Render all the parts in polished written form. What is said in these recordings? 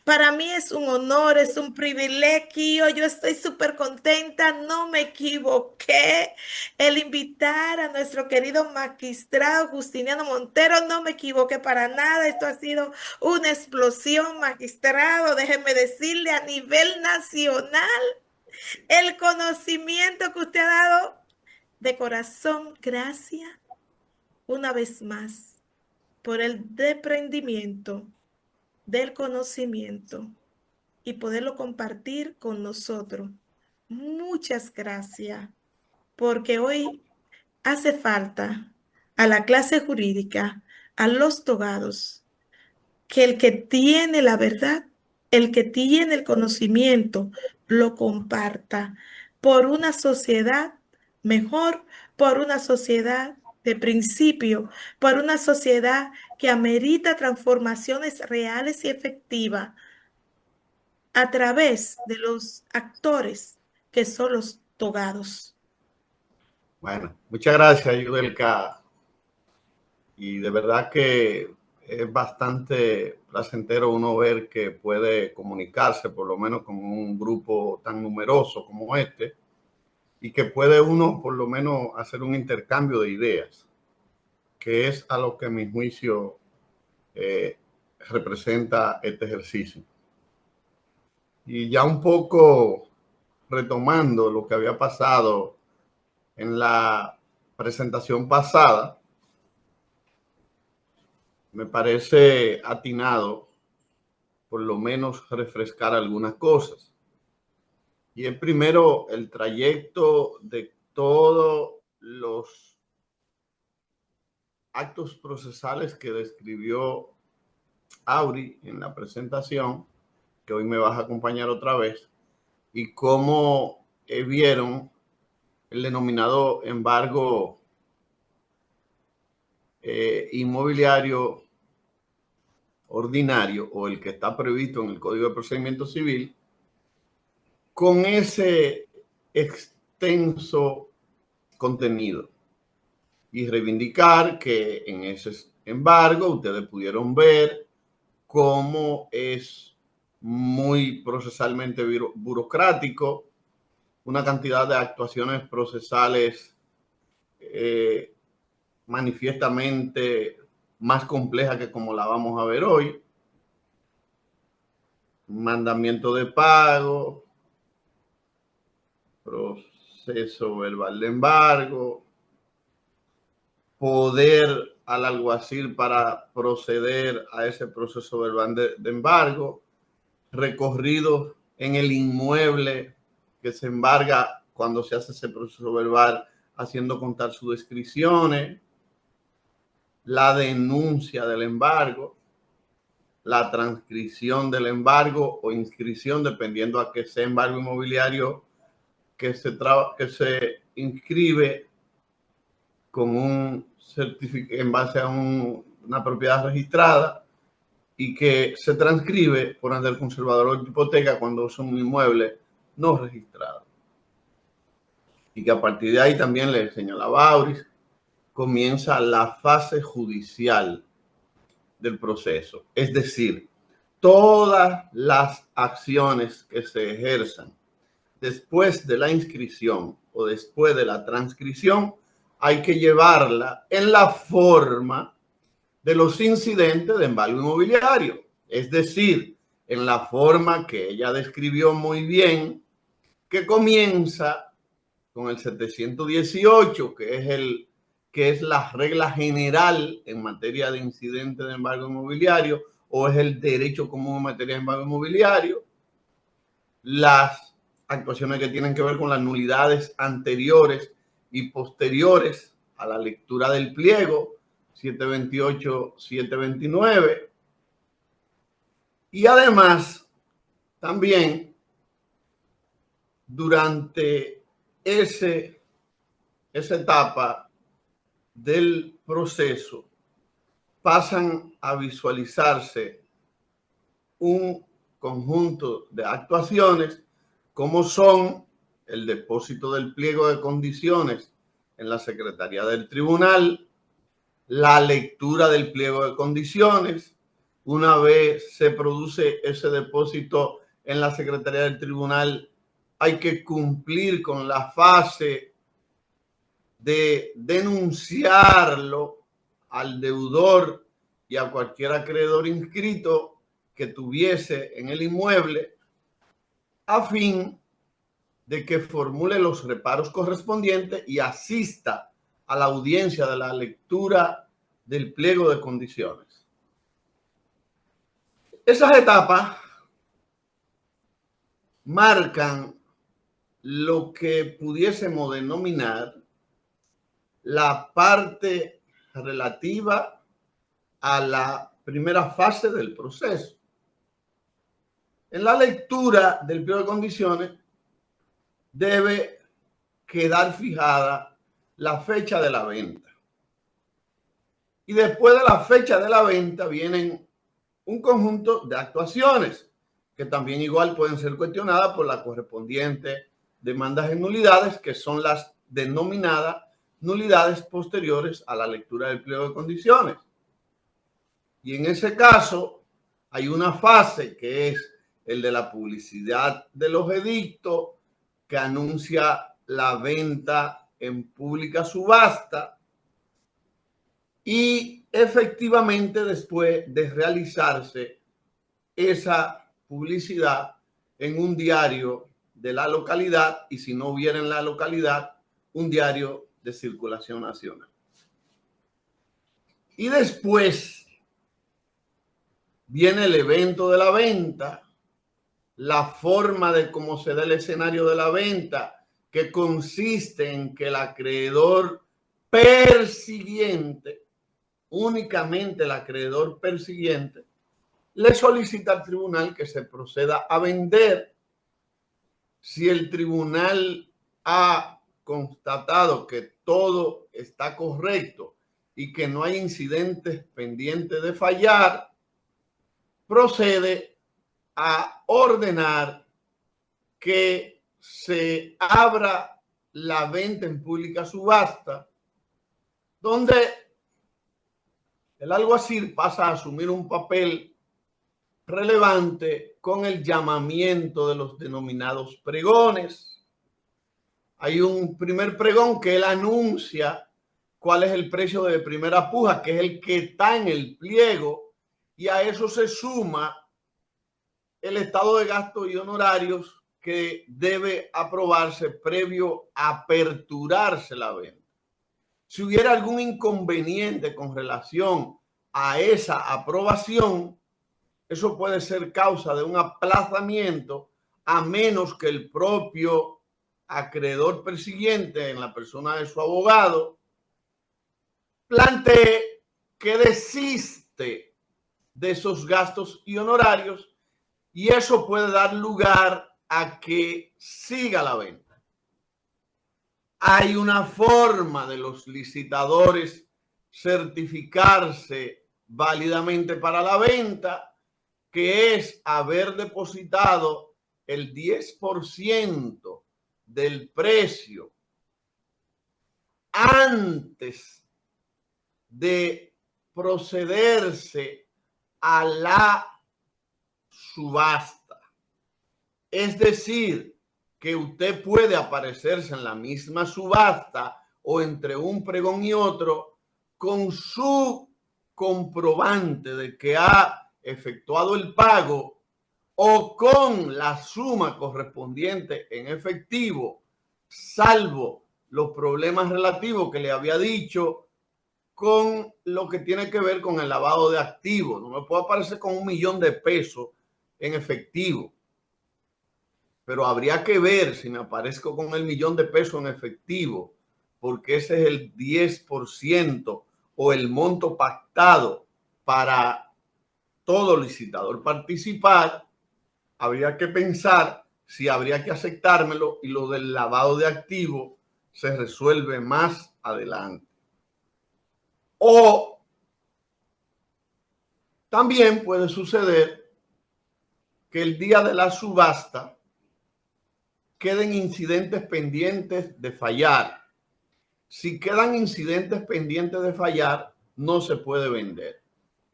Para mí es un honor, es un privilegio. Yo estoy súper contenta, no me equivoqué. El invitar a nuestro querido magistrado Justiniano Montero, no me equivoqué para nada. Esto ha sido una explosión, magistrado. Déjeme decirle a nivel nacional el conocimiento que usted ha dado de corazón. Gracias una vez más por el desprendimiento del conocimiento y poderlo compartir con nosotros. Muchas gracias, porque hoy hace falta a la clase jurídica, a los togados, que el que tiene la verdad, el que tiene el conocimiento, lo comparta por una sociedad mejor, por una sociedad de principio, por una sociedad que amerita transformaciones reales y efectivas a través de los actores que son los togados. Bueno, muchas gracias, Yudelka. Y de verdad que es bastante placentero uno ver que puede comunicarse, por lo menos con un grupo tan numeroso como este, y que puede uno, por lo menos, hacer un intercambio de ideas, que es a lo que, a mi juicio, eh, representa este ejercicio. Y ya un poco retomando lo que había pasado en la presentación pasada, me parece atinado por lo menos refrescar algunas cosas. Y el primero, el trayecto de todos los actos procesales que describió Auri en la presentación, que hoy me vas a acompañar otra vez, y cómo vieron el denominado embargo inmobiliario ordinario, o el que está previsto en el Código de Procedimiento Civil, con ese extenso contenido, y reivindicar que en ese embargo ustedes pudieron ver cómo es muy procesalmente burocrático, una cantidad de actuaciones procesales eh, manifiestamente más compleja que como la vamos a ver hoy. Mandamiento de pago, proceso verbal de embargo, poder al alguacil para proceder a ese proceso verbal de embargo, recorrido en el inmueble que se embarga cuando se hace ese proceso verbal, haciendo contar sus descripciones, la denuncia del embargo, la transcripción del embargo o inscripción, dependiendo a qué sea embargo inmobiliario que se inscribe con un certificado en base a una propiedad registrada, y que se transcribe por ante el conservador de hipoteca cuando es un inmueble no registrado. Y que a partir de ahí, también le señalaba Auris, comienza la fase judicial del proceso. Es decir, todas las acciones que se ejerzan después de la inscripción o después de la transcripción hay que llevarla en la forma de los incidentes de embargo inmobiliario. Es decir, en la forma que ella describió muy bien, que comienza con el 718, que es la regla general en materia de incidentes de embargo inmobiliario, o es el derecho común en materia de embargo inmobiliario. Las actuaciones que tienen que ver con las nulidades anteriores y posteriores a la lectura del pliego 728, 729. Y además, también durante esa etapa del proceso pasan a visualizarse un conjunto de actuaciones, como son el depósito del pliego de condiciones en la Secretaría del Tribunal, la lectura del pliego de condiciones, una vez se produce ese depósito en la Secretaría del Tribunal, hay que cumplir con la fase de denunciarlo al deudor y a cualquier acreedor inscrito que tuviese en el inmueble a fin de que formule los reparos correspondientes y asista a la audiencia de la lectura del pliego de condiciones. Esas etapas marcan lo que pudiésemos denominar la parte relativa a la primera fase del proceso. En la lectura del pliego de condiciones debe quedar fijada la fecha de la venta. Y después de la fecha de la venta vienen un conjunto de actuaciones que también igual pueden ser cuestionadas por la correspondiente demandas en nulidades, que son las denominadas nulidades posteriores a la lectura del pliego de condiciones. Y en ese caso hay una fase que es el de la publicidad de los edictos, que anuncia la venta en pública subasta, y efectivamente después de realizarse esa publicidad en un diario de la localidad, y si no hubiera en la localidad, un diario de circulación nacional. Y después viene el evento de la venta, la forma de cómo se da el escenario de la venta, que consiste en que el acreedor persiguiente, únicamente el acreedor persiguiente, le solicita al tribunal que se proceda a vender. Si el tribunal ha constatado que todo está correcto y que no hay incidentes pendientes de fallar, procede a ordenar que se abra la venta en pública subasta, donde el alguacil pasa a asumir un papel relevante con el llamamiento de los denominados pregones. Hay un primer pregón que él anuncia cuál es el precio de primera puja, que es el que está en el pliego, y a eso se suma el estado de gastos y honorarios que debe aprobarse previo a aperturarse la venta. Si hubiera algún inconveniente con relación a esa aprobación, eso puede ser causa de un aplazamiento, a menos que el propio acreedor persiguiente, en la persona de su abogado, plantee que desiste de esos gastos y honorarios, y eso puede dar lugar a que siga la venta. Hay una forma de los licitadores certificarse válidamente para la venta, que es haber depositado el 10% del precio antes de procederse a la subasta. Es decir, que usted puede aparecerse en la misma subasta o entre un pregón y otro con su comprobante de que ha efectuado el pago o con la suma correspondiente en efectivo, salvo los problemas relativos que le había dicho con lo que tiene que ver con el lavado de activos. No me puedo aparecer con 1.000.000 de pesos en efectivo, pero habría que ver si me aparezco con el 1.000.000 de pesos en efectivo, porque ese es el 10% o el monto pactado para todo licitador participar. Habría que pensar si habría que aceptármelo, y lo del lavado de activos se resuelve más adelante. O también puede suceder que el día de la subasta queden incidentes pendientes de fallar. Si quedan incidentes pendientes de fallar, no se puede vender.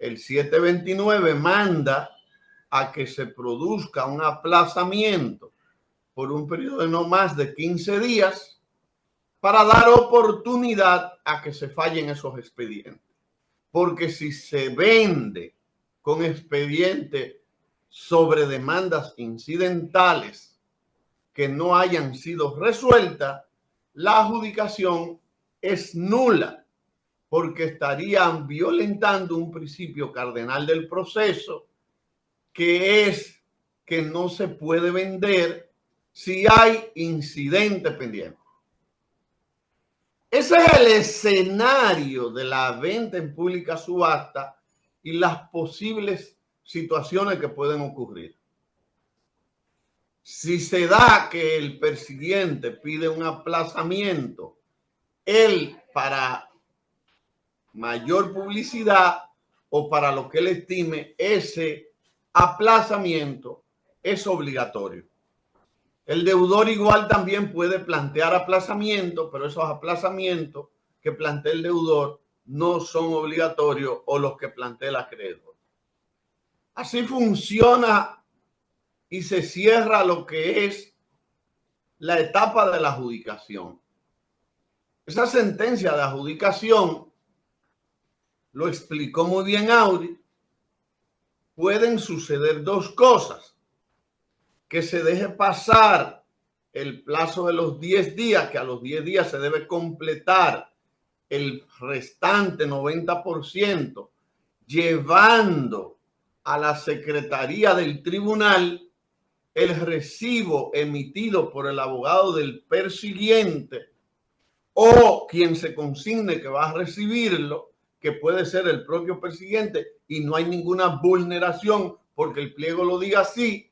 el 729 manda a que se produzca un aplazamiento por un periodo de no más de 15 días para dar oportunidad a que se fallen esos expedientes. Porque si se vende con expediente sobre demandas incidentales que no hayan sido resueltas, la adjudicación es nula, porque estarían violentando un principio cardenal del proceso, que es que no se puede vender si hay incidente pendiente. Ese es el escenario de la venta en pública subasta y las posibles situaciones que pueden ocurrir. Si se da que el persiguiente pide un aplazamiento, él para mayor publicidad o para lo que él estime, ese aplazamiento es obligatorio. El deudor igual también puede plantear aplazamiento, pero esos aplazamientos que plantea el deudor no son obligatorios, o los que plantea el acreedor. Así funciona y se cierra lo que es la etapa de la adjudicación. Esa sentencia de adjudicación, lo explicó muy bien Auri, pueden suceder dos cosas: que se deje pasar el plazo de los 10 días, que a los 10 días se debe completar el restante 90%, llevando a la secretaría del tribunal el recibo emitido por el abogado del persiguiente o quien se consigne que va a recibirlo, que puede ser el propio persiguiente, y no hay ninguna vulneración porque el pliego lo diga así.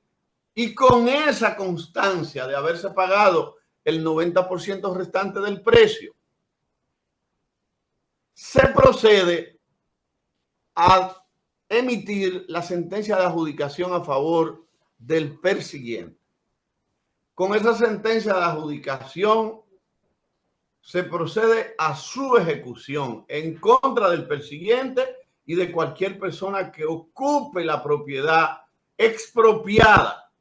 Y con esa constancia de haberse pagado el 90% restante del precio, se procede a emitir la sentencia de adjudicación a favor del persiguiente. Con esa sentencia de adjudicación se procede a su ejecución en contra del persiguiente y de cualquier persona que ocupe la propiedad expropiada.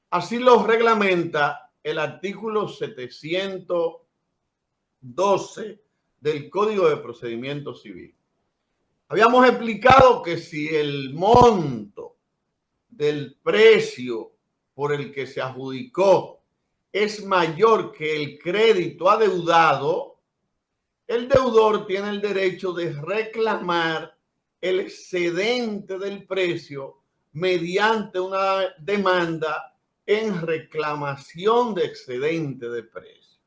Así lo reglamenta el artículo 712 del Código de Procedimiento Civil. Habíamos explicado que si el monto del precio por el que se adjudicó es mayor que el crédito adeudado, el deudor tiene el derecho de reclamar el excedente del precio mediante una demanda en reclamación de excedente de precio.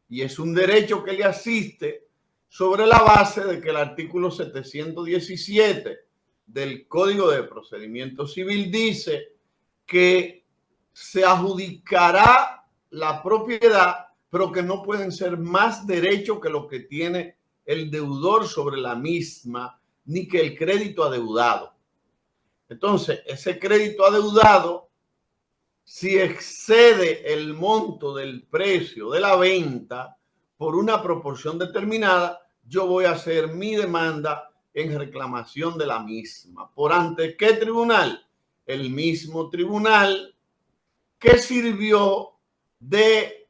Y es un derecho que le asiste sobre la base de que el artículo 717 del Código de Procedimiento Civil dice que se adjudicará la propiedad, pero que no pueden ser más derechos que lo que tiene el deudor sobre la misma, ni que el crédito adeudado. Entonces, ese crédito adeudado, si excede el monto del precio de la venta por una proporción determinada, yo voy a hacer mi demanda en reclamación de la misma. ¿Por ante qué tribunal? El mismo tribunal que sirvió de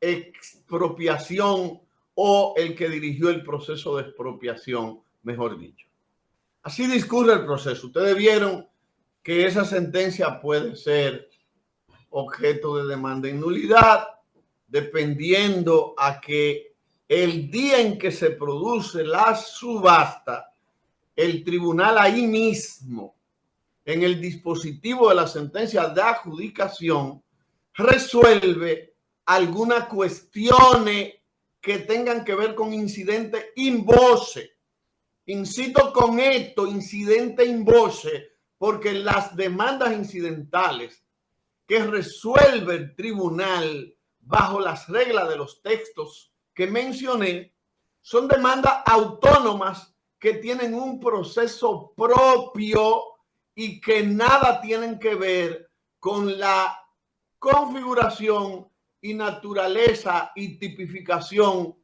expropiación, o el que dirigió el proceso de expropiación, mejor dicho. Así discurre el proceso. Ustedes vieron que esa sentencia puede ser objeto de demanda en nulidad, dependiendo a que el día en que se produce la subasta, el tribunal ahí mismo, en el dispositivo de la sentencia de adjudicación, resuelve algunas cuestiones que tengan que ver con incidente in voce. Incito con esto, incidente in voce, porque las demandas incidentales que resuelve el tribunal bajo las reglas de los textos que mencioné son demandas autónomas que tienen un proceso propio y que nada tienen que ver con la configuración y naturaleza y tipificación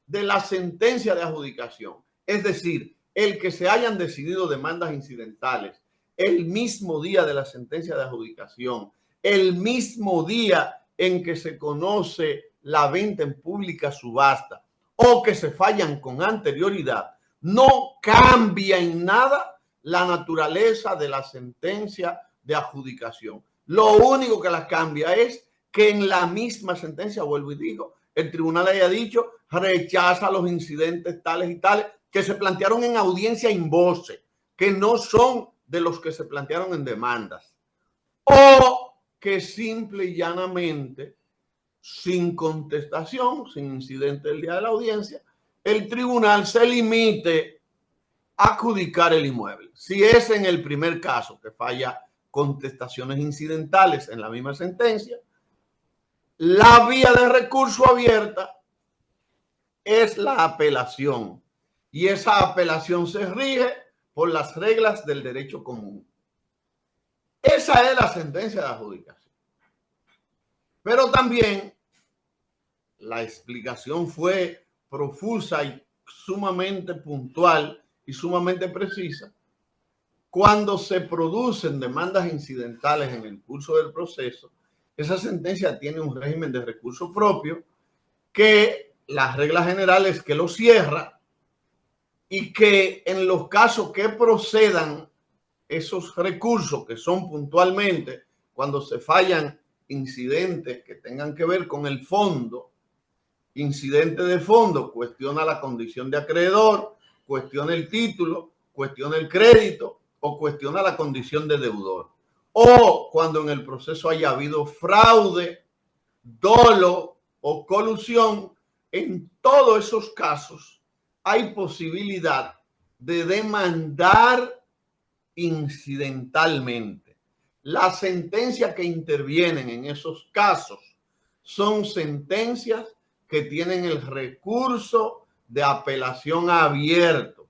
de la sentencia de adjudicación. Es decir, el que se hayan decidido demandas incidentales el mismo día de la sentencia de adjudicación, el mismo día en que se conoce la venta en pública subasta o que se fallan con anterioridad, no cambia en nada la naturaleza de la sentencia de adjudicación. Lo único que la cambia es que en la misma sentencia, vuelvo y digo, el tribunal haya dicho, rechaza los incidentes tales y tales que se plantearon en audiencia in voce, que no son de los que se plantearon en demandas, o que simple y llanamente, sin contestación, sin incidente el día de la audiencia, el tribunal se limite a adjudicar el inmueble. Si es en el primer caso que falla contestaciones incidentales en la misma sentencia, la vía de recurso abierta es la apelación, y esa apelación se rige por las reglas del derecho común. Esa es la sentencia de adjudicación. Pero también la explicación fue profusa y sumamente puntual y sumamente precisa. Cuando se producen demandas incidentales en el curso del proceso, esa sentencia tiene un régimen de recurso propio que las reglas generales que lo cierra, y que en los casos que procedan esos recursos, que son puntualmente cuando se fallan incidentes que tengan que ver con el fondo, incidente de fondo, cuestiona la condición de acreedor, cuestiona el título, cuestiona el crédito o cuestiona la condición de deudor. O cuando en el proceso haya habido fraude, dolo o colusión, en todos esos casos hay posibilidad de demandar incidentalmente. Las sentencias que intervienen en esos casos son sentencias que tienen el recurso de apelación abierto.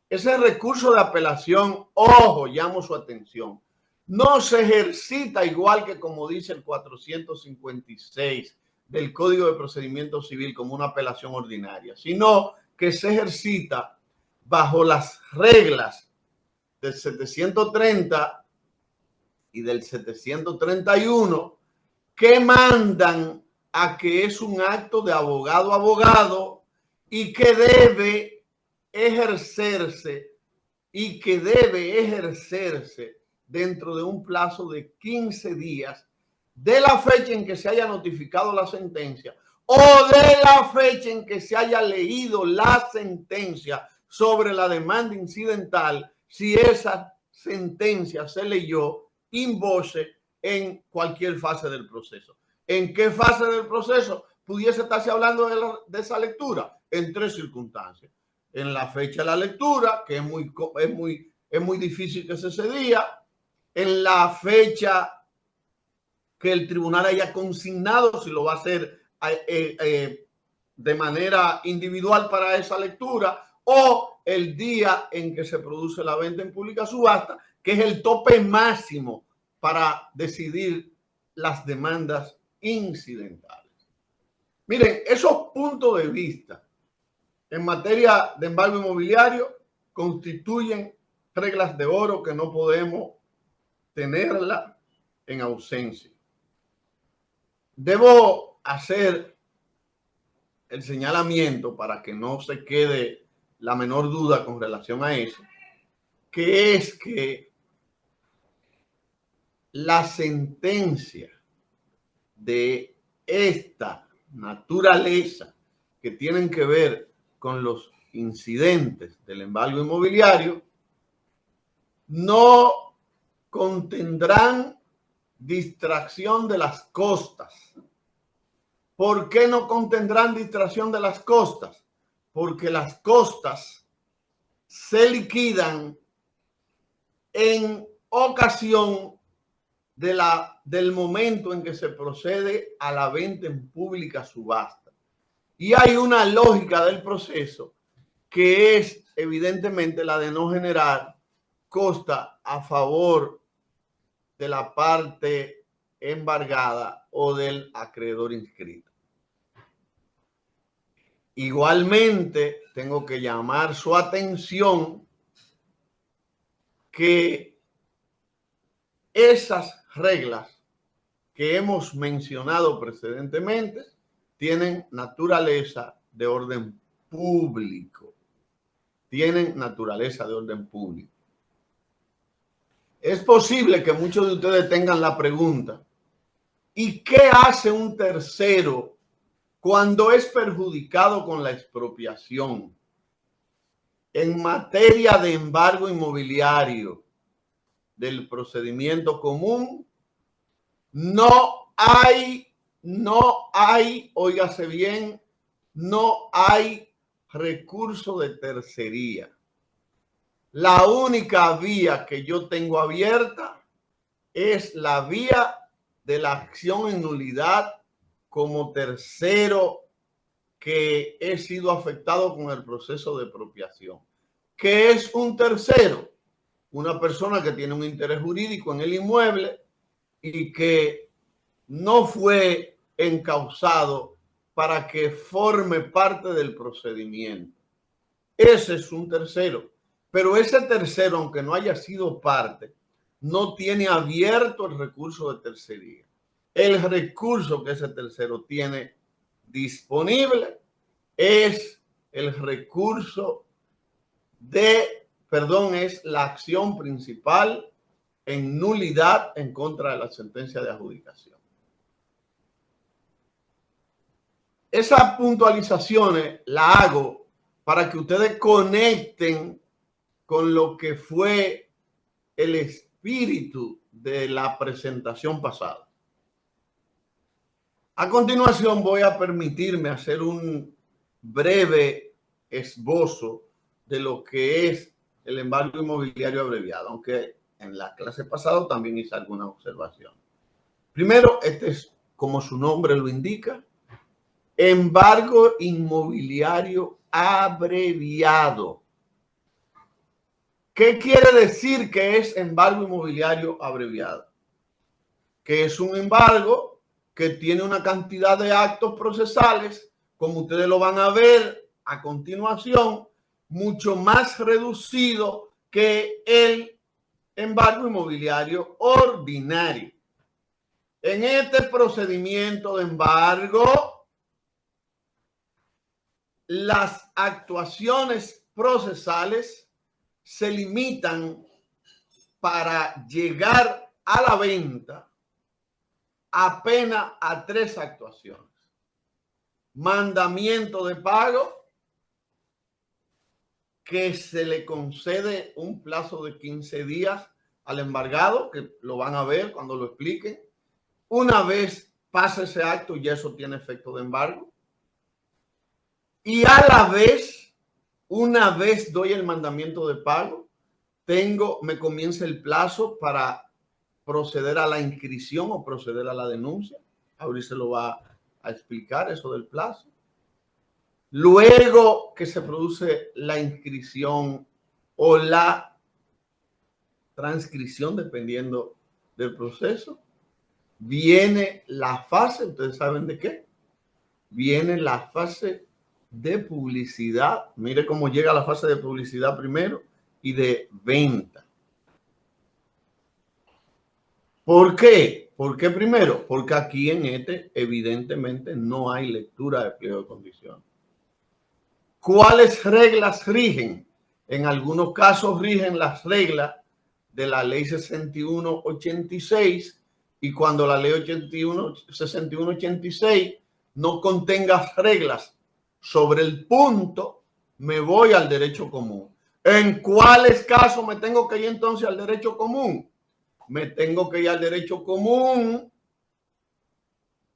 Ese recurso de apelación, ojo, llamo su atención, no se ejercita igual que como dice el 456 del Código de Procedimiento Civil como una apelación ordinaria, sino que se ejercita bajo las reglas del 730 y del 731 que mandan a que es un acto de abogado a abogado y que debe ejercerse dentro de un plazo de 15 días de la fecha en que se haya notificado la sentencia o de la fecha en que se haya leído la sentencia sobre la demanda incidental, si esa sentencia se leyó in voce en cualquier fase del proceso. ¿En qué fase del proceso pudiese estarse hablando de esa lectura? En tres circunstancias. En la fecha de la lectura, que es muy difícil que sea ese día. En la fecha que el tribunal haya consignado, si lo va a hacer de manera individual para esa lectura, o el día en que se produce la venta en pública subasta, que es el tope máximo para decidir las demandas incidentales. Miren, esos puntos de vista en materia de embargo inmobiliario constituyen reglas de oro que no podemos tenerla en ausencia. Debo hacer el señalamiento para que no se quede la menor duda con relación a eso, que es que la sentencia de esta naturaleza que tienen que ver con los incidentes del embargo inmobiliario no contendrán distracción de las costas. ¿Por qué no contendrán distracción de las costas? Porque las costas se liquidan en ocasión del momento en que se procede a la venta en pública subasta. Y hay una lógica del proceso que es evidentemente la de no generar costa a favor de la parte embargada o del acreedor inscrito. Igualmente, tengo que llamar su atención que esas reglas que hemos mencionado precedentemente tienen naturaleza de orden público. Tienen naturaleza de orden público. Es posible que muchos de ustedes tengan la pregunta, ¿y qué hace un tercero cuando es perjudicado con la expropiación? En materia de embargo inmobiliario del procedimiento común, no hay, óigase bien, no hay recurso de tercería. La única vía que yo tengo abierta es la vía de la acción en nulidad como tercero que he sido afectado con el proceso de expropiación. ¿Qué es un tercero? Una persona que tiene un interés jurídico en el inmueble y que no fue encausado para que forme parte del procedimiento. Ese es un tercero. Pero ese tercero, aunque no haya sido parte, no tiene abierto el recurso de tercería. El recurso que ese tercero tiene disponible es el recurso es la acción principal en nulidad en contra de la sentencia de adjudicación. Esas puntualizaciones las hago para que ustedes conecten con lo que fue el espíritu de la presentación pasada. A continuación voy a permitirme hacer un breve esbozo de lo que es el embargo inmobiliario abreviado, aunque en la clase pasada también hice alguna observación. Primero, este es, como su nombre lo indica, embargo inmobiliario abreviado. ¿Qué quiere decir que es embargo inmobiliario abreviado? Que es un embargo que tiene una cantidad de actos procesales, como ustedes lo van a ver a continuación, mucho más reducido que el embargo inmobiliario ordinario. En este procedimiento de embargo, las actuaciones procesales se limitan para llegar a la venta apenas a 3 actuaciones. Mandamiento de pago, que se le concede un plazo de 15 días al embargado, que lo van a ver cuando lo expliquen. Una vez pasa ese acto, ya eso tiene efecto de embargo. Y a la vez, una vez doy el mandamiento de pago, me comienza el plazo para proceder a la inscripción o proceder a la denuncia. Ahorita se lo va a explicar eso del plazo. Luego que se produce la inscripción o la transcripción, dependiendo del proceso, viene la fase, ustedes saben de qué, viene la fase de publicidad. Mire cómo llega la fase de publicidad primero y de venta. ¿Por qué? ¿Por qué primero? Porque aquí en este evidentemente no hay lectura de pliego de condiciones. ¿Cuáles reglas rigen? En algunos casos rigen las reglas de la ley 6186 y cuando la ley 6186 no contenga reglas sobre el punto, me voy al derecho común. ¿En cuáles casos me tengo que ir entonces al derecho común? Me tengo que ir al derecho común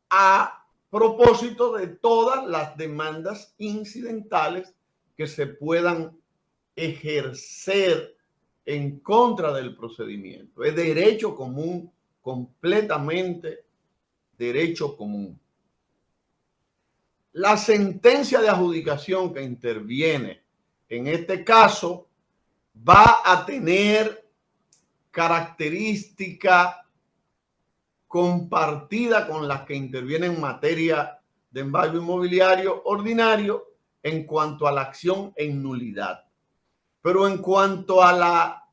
a propósito de todas las demandas incidentales que se puedan ejercer en contra del procedimiento. Es derecho común, completamente derecho común. La sentencia de adjudicación que interviene en este caso va a tener característica compartida con las que intervienen en materia de embargo inmobiliario ordinario, en cuanto a la acción en nulidad. Pero en cuanto a la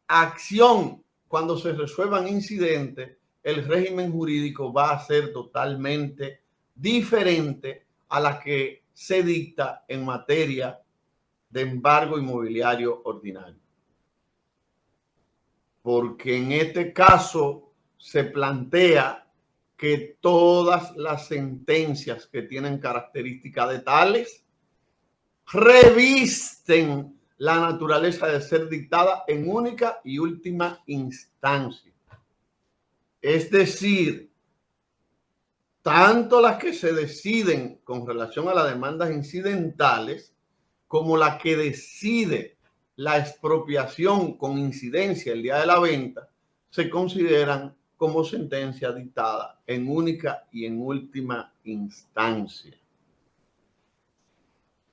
acción, cuando se resuelvan incidentes, el régimen jurídico va a ser totalmente diferente a la que se dicta en materia de embargo inmobiliario ordinario. Porque en este caso se plantea que todas las sentencias que tienen características de tales revisten la naturaleza de ser dictada en única y última instancia. Es decir, tanto las que se deciden con relación a las demandas incidentales como la que decide la expropiación con incidencia el día de la venta, se consideran como sentencia dictada en única y en última instancia.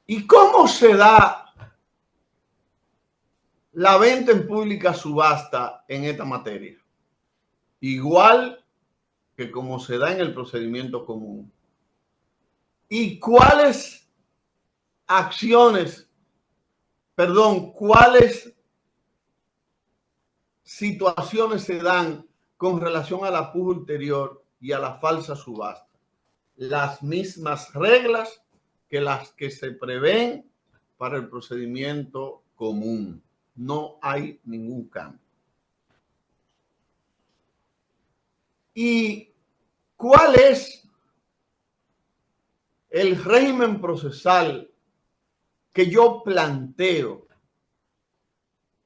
¿Y cómo se da la venta en pública subasta en esta materia? Igual que como se da en el procedimiento común. ¿Y cuáles cuáles situaciones se dan con relación a la puja ulterior y a la falsa subasta? Las mismas reglas que las que se prevén para el procedimiento común. No hay ningún cambio. ¿Y cuál es el régimen procesal que yo planteo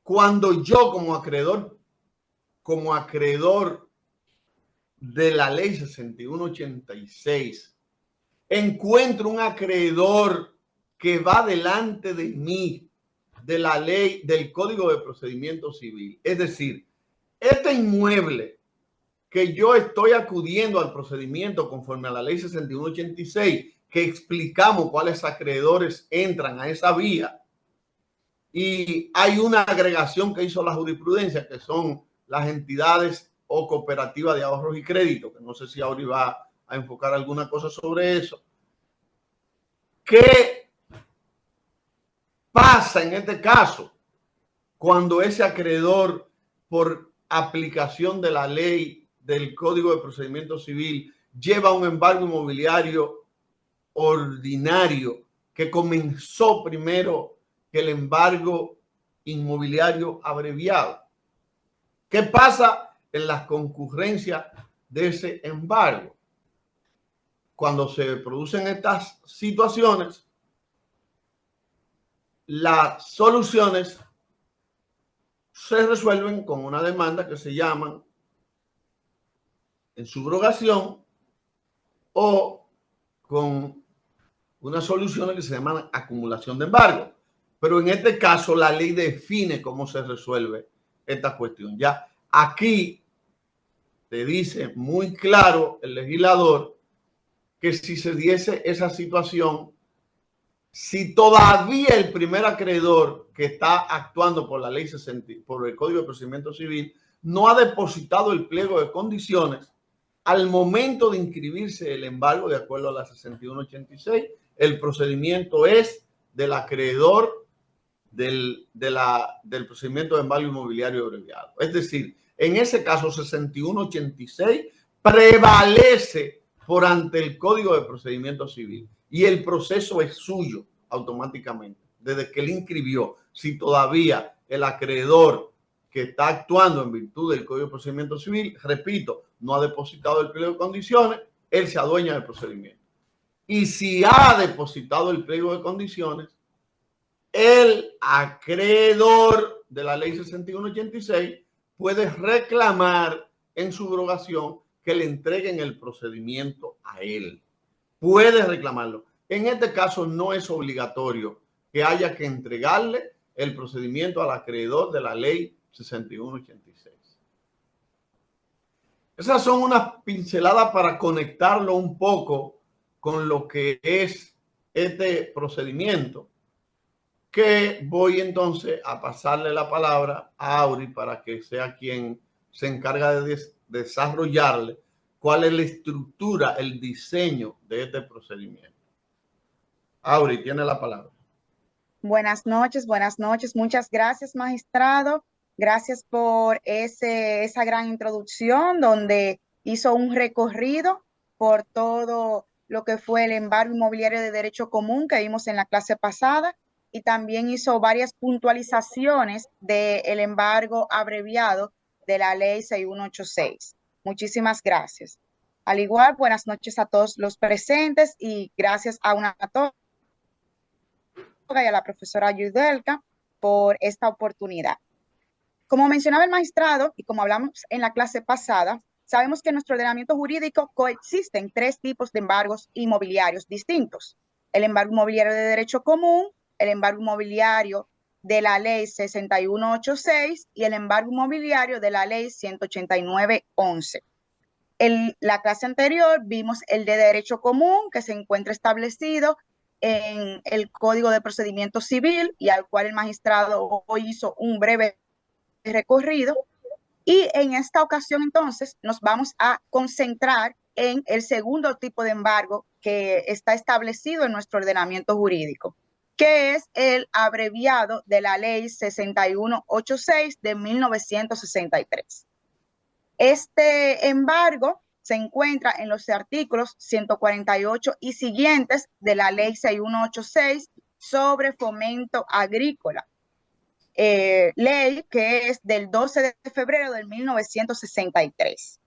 cuando yo como acreedor de la ley 6186 encuentro un acreedor que va delante de mí de la ley del Código de Procedimiento Civil? Es decir, este inmueble que yo estoy acudiendo al procedimiento conforme a la ley 6186, que explicamos cuáles acreedores entran a esa vía, y hay una agregación que hizo la jurisprudencia, que son las entidades o cooperativas de ahorros y crédito, que no sé si ahora va a enfocar alguna cosa sobre eso. ¿Qué pasa en este caso cuando ese acreedor, por aplicación de la ley del Código de Procedimiento Civil, lleva un embargo inmobiliario ordinario que comenzó primero que el embargo inmobiliario abreviado? ¿Qué pasa en las concurrencias de ese embargo? Cuando se producen estas situaciones, las soluciones se resuelven con una demanda que se llaman en subrogación o con unas soluciones que se llaman acumulación de embargo. Pero en este caso la ley define cómo se resuelve esta cuestión. Ya aquí te dice muy claro el legislador que si se diese esa situación, si todavía el primer acreedor que está actuando por la ley 60, por el Código de Procedimiento Civil, no ha depositado el pliego de condiciones al momento de inscribirse el embargo de acuerdo a la 6186, el procedimiento es del acreedor del procedimiento de embargo inmobiliario abreviado. Es decir, en ese caso 6186 prevalece por ante el Código de Procedimiento Civil y el proceso es suyo automáticamente desde que él inscribió. Si todavía el acreedor que está actuando en virtud del Código de Procedimiento Civil, repito, no ha depositado el pliego de condiciones, él se adueña del procedimiento. Y si ha depositado el pliego de condiciones, el acreedor de la ley 6186 puede reclamar en subrogación que le entreguen el procedimiento a él. Puede reclamarlo. En este caso no es obligatorio que haya que entregarle el procedimiento al acreedor de la ley 6186. Esas son unas pinceladas para conectarlo un poco con lo que es este procedimiento, que voy entonces a pasarle la palabra a Auri para que sea quien se encarga de desarrollarle cuál es la estructura, el diseño de este procedimiento. Auri, tiene la palabra. Buenas noches, buenas noches. Muchas gracias, magistrado. Gracias por esa gran introducción donde hizo un recorrido por todo lo que fue el embargo inmobiliario de derecho común que vimos en la clase pasada y también hizo varias puntualizaciones del embargo abreviado de la ley 6186. Muchísimas gracias. Al igual, buenas noches a todos los presentes y gracias a una y a la profesora Yudelka por esta oportunidad. Como mencionaba el magistrado y como hablamos en la clase pasada, sabemos que en nuestro ordenamiento jurídico coexisten tres tipos de embargos inmobiliarios distintos. El embargo inmobiliario de derecho común, el embargo inmobiliario de la ley 6186 y el embargo inmobiliario de la ley 18911. En la clase anterior vimos el de derecho común que se encuentra establecido en el Código de Procedimiento Civil y al cual el magistrado hoy hizo un breve recorrido. Y en esta ocasión entonces nos vamos a concentrar en el segundo tipo de embargo que está establecido en nuestro ordenamiento jurídico, que es el abreviado de la ley 6186 de 1963. Este embargo se encuentra en los artículos 148 y siguientes de la ley 6186 sobre fomento agrícola, ley que es del 12 de febrero de 1963.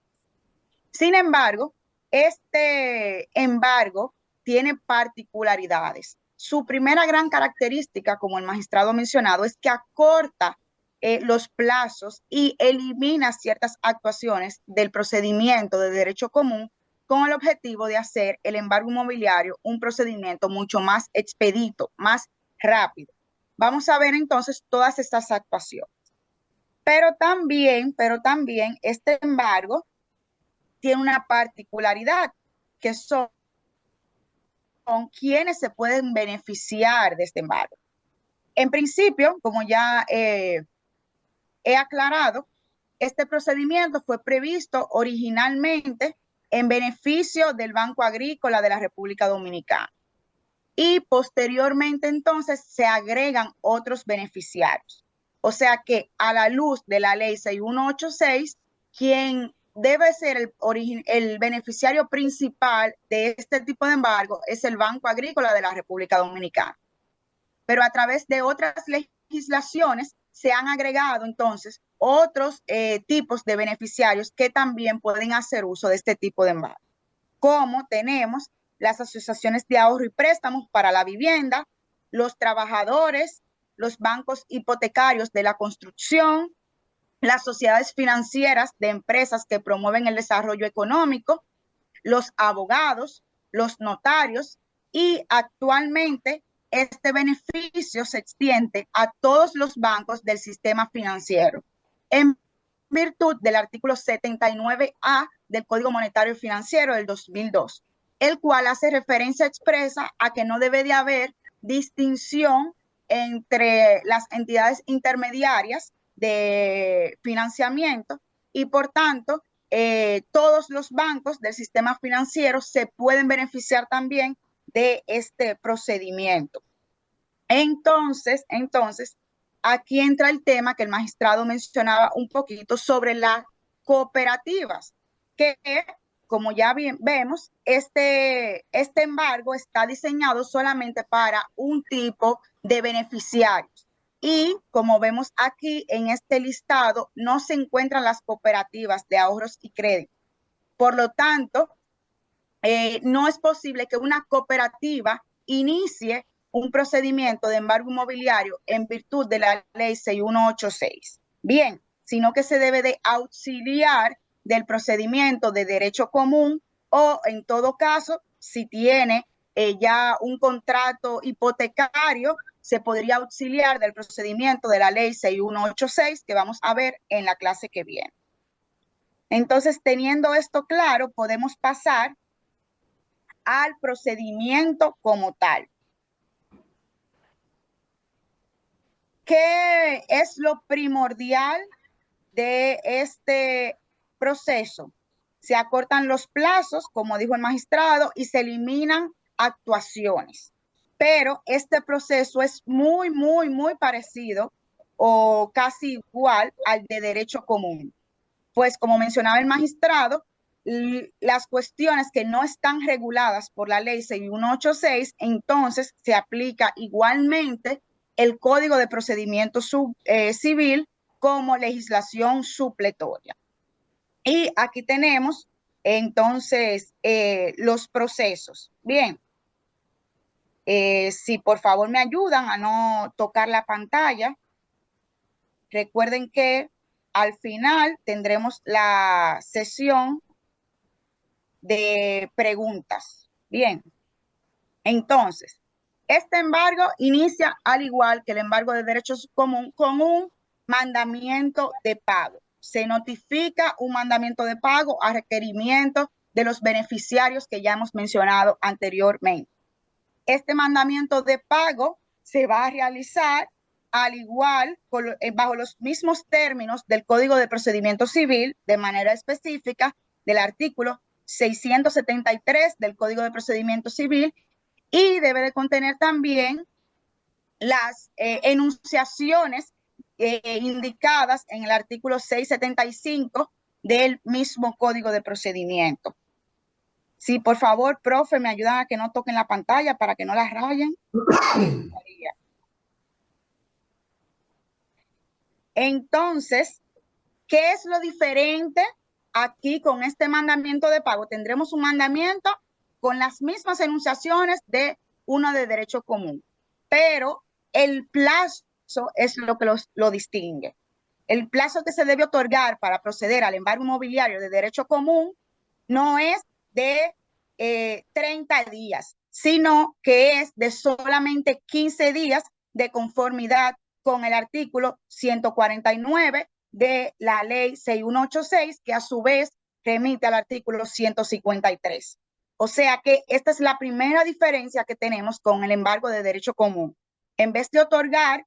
Sin embargo, este embargo tiene particularidades. Su primera gran característica, como el magistrado ha mencionado, es que acorta los plazos y elimina ciertas actuaciones del procedimiento de derecho común con el objetivo de hacer el embargo inmobiliario un procedimiento mucho más expedito, más rápido. Vamos a ver entonces todas estas actuaciones. Pero también este embargo tiene una particularidad, que son quienes se pueden beneficiar de este embargo. En principio, como ya he aclarado, este procedimiento fue previsto originalmente en beneficio del Banco Agrícola de la República Dominicana y posteriormente entonces se agregan otros beneficiarios. O sea que a la luz de la ley 6186, quien debe ser el beneficiario principal de este tipo de embargo es el Banco Agrícola de la República Dominicana. Pero a través de otras legislaciones se han agregado entonces otros tipos de beneficiarios que también pueden hacer uso de este tipo de embargo, como tenemos las asociaciones de ahorro y préstamos para la vivienda, los trabajadores, los bancos hipotecarios de la construcción, las sociedades financieras de empresas que promueven el desarrollo económico, los abogados, los notarios y actualmente este beneficio se extiende a todos los bancos del sistema financiero en virtud del artículo 79A del Código Monetario y Financiero del 2002, el cual hace referencia expresa a que no debe de haber distinción entre las entidades intermediarias de financiamiento y por tanto todos los bancos del sistema financiero se pueden beneficiar también de este procedimiento. Entonces, aquí entra el tema que el magistrado mencionaba un poquito sobre las cooperativas, que como ya bien vemos, este embargo está diseñado solamente para un tipo de beneficiarios. Y como vemos aquí en este listado, no se encuentran las cooperativas de ahorros y crédito. Por lo tanto, no es posible que una cooperativa inicie un procedimiento de embargo inmobiliario en virtud de la ley 6186. Bien, sino que se debe de auxiliar del procedimiento de derecho común o en todo caso, si tiene ya un contrato hipotecario, se podría auxiliar del procedimiento de la ley 6186 que vamos a ver en la clase que viene. Entonces, teniendo esto claro, podemos pasar al procedimiento como tal. ¿Qué es lo primordial de este proceso? Se acortan los plazos, como dijo el magistrado, y se eliminan actuaciones. pero este proceso es muy, muy, muy parecido o casi igual al de derecho común. Pues como mencionaba el magistrado, las cuestiones que no están reguladas por la ley 6186, entonces se aplica igualmente el Código de Procedimiento Civil como legislación supletoria. Y aquí tenemos entonces los procesos. Bien, si por favor me ayudan a no tocar la pantalla, recuerden que al final tendremos la sesión de preguntas. Bien, entonces, este embargo inicia al igual que el embargo de derechos común con un mandamiento de pago. Se notifica un mandamiento de pago a requerimiento de los beneficiarios que ya hemos mencionado anteriormente. Este mandamiento de pago se va a realizar al igual, bajo los mismos términos del Código de Procedimiento Civil, de manera específica del artículo 673 del Código de Procedimiento Civil, y debe de contener también las enunciaciones indicadas en el artículo 675 del mismo Código de Procedimiento. Sí, por favor, profe, me ayudan a que no toquen la pantalla para que no la rayen. Entonces, ¿qué es lo diferente aquí con este mandamiento de pago? Tendremos un mandamiento con las mismas enunciaciones de uno de derecho común, pero el plazo es lo que lo distingue. El plazo que se debe otorgar para proceder al embargo inmobiliario de derecho común no es de 30 días, sino que es de solamente 15 días de conformidad con el artículo 149 de la ley 6186, que a su vez remite al artículo 153. O sea que esta es la primera diferencia que tenemos con el embargo de derecho común. En vez de otorgar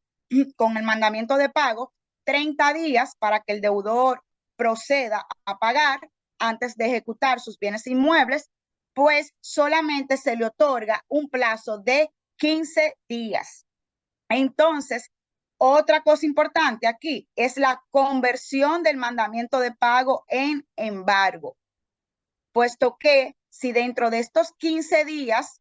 con el mandamiento de pago 30 días para que el deudor proceda a pagar antes de ejecutar sus bienes inmuebles, pues solamente se le otorga un plazo de 15 días. Entonces, otra cosa importante aquí es la conversión del mandamiento de pago en embargo, puesto que si dentro de estos 15 días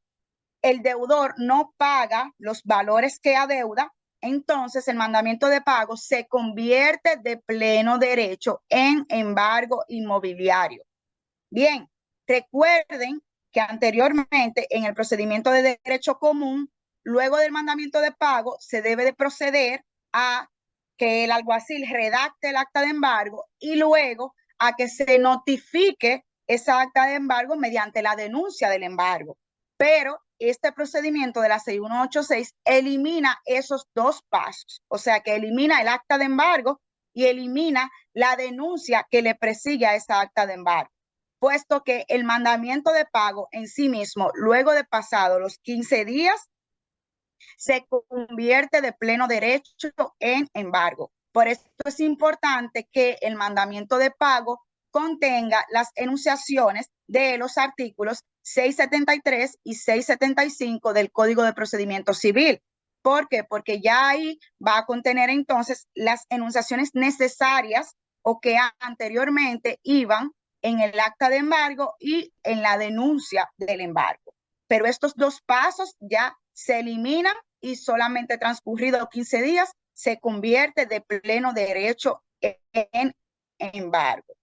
el deudor no paga los valores que adeuda, entonces el mandamiento de pago se convierte de pleno derecho en embargo inmobiliario. Bien, recuerden que anteriormente en el procedimiento de derecho común, luego del mandamiento de pago, se debe de proceder a que el alguacil redacte el acta de embargo y luego a que se notifique esa acta de embargo mediante la denuncia del embargo. Pero este procedimiento de la 6186 elimina esos dos pasos, o sea que elimina el acta de embargo y elimina la denuncia que le presigue a esa acta de embargo, puesto que el mandamiento de pago en sí mismo, luego de pasado los 15 días, se convierte de pleno derecho en embargo. Por esto es importante que el mandamiento de pago contenga las enunciaciones de los artículos 673 y 675 del Código de Procedimiento Civil. ¿Por qué? Porque ya ahí va a contener entonces las enunciaciones necesarias o que anteriormente iban en el acta de embargo y en la denuncia del embargo. Pero estos dos pasos ya se eliminan y solamente transcurridos 15 días se convierte de pleno derecho en embargo.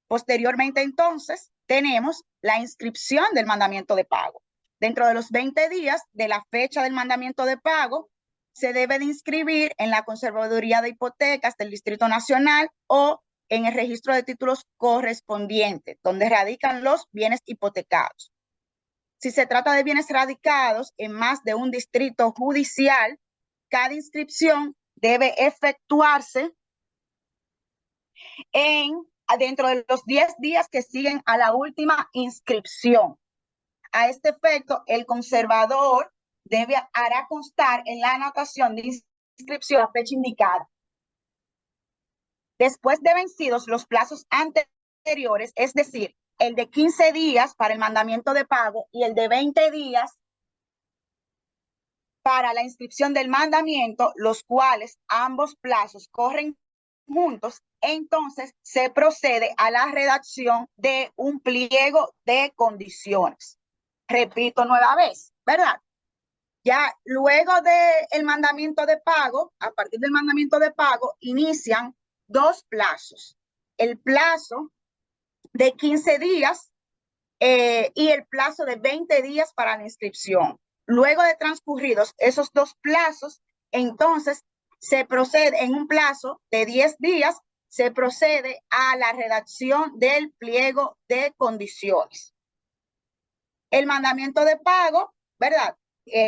Posteriormente, entonces, tenemos la inscripción del mandamiento de pago. Dentro de los 20 días de la fecha del mandamiento de pago, se debe de inscribir en la Conservaduría de Hipotecas del Distrito Nacional o en el registro de títulos correspondiente, donde radican los bienes hipotecados. Si se trata de bienes radicados en más de un distrito judicial, cada inscripción debe efectuarse dentro de los 10 días que siguen a la última inscripción. A este efecto, el conservador hará constar en la anotación de inscripción la fecha indicada. Después de vencidos los plazos anteriores, es decir, el de 15 días para el mandamiento de pago y el de 20 días para la inscripción del mandamiento, los cuales ambos plazos corren juntos, entonces se procede a la redacción de un pliego de condiciones. Repito nueva vez, ¿verdad? Ya luego del mandamiento de pago, a partir del mandamiento de pago, inician dos plazos. El plazo de 15 días y el plazo de 20 días para la inscripción. Luego de transcurridos esos dos plazos, entonces se procede en un plazo de 10 días, se procede a la redacción del pliego de condiciones. El mandamiento de pago, ¿verdad?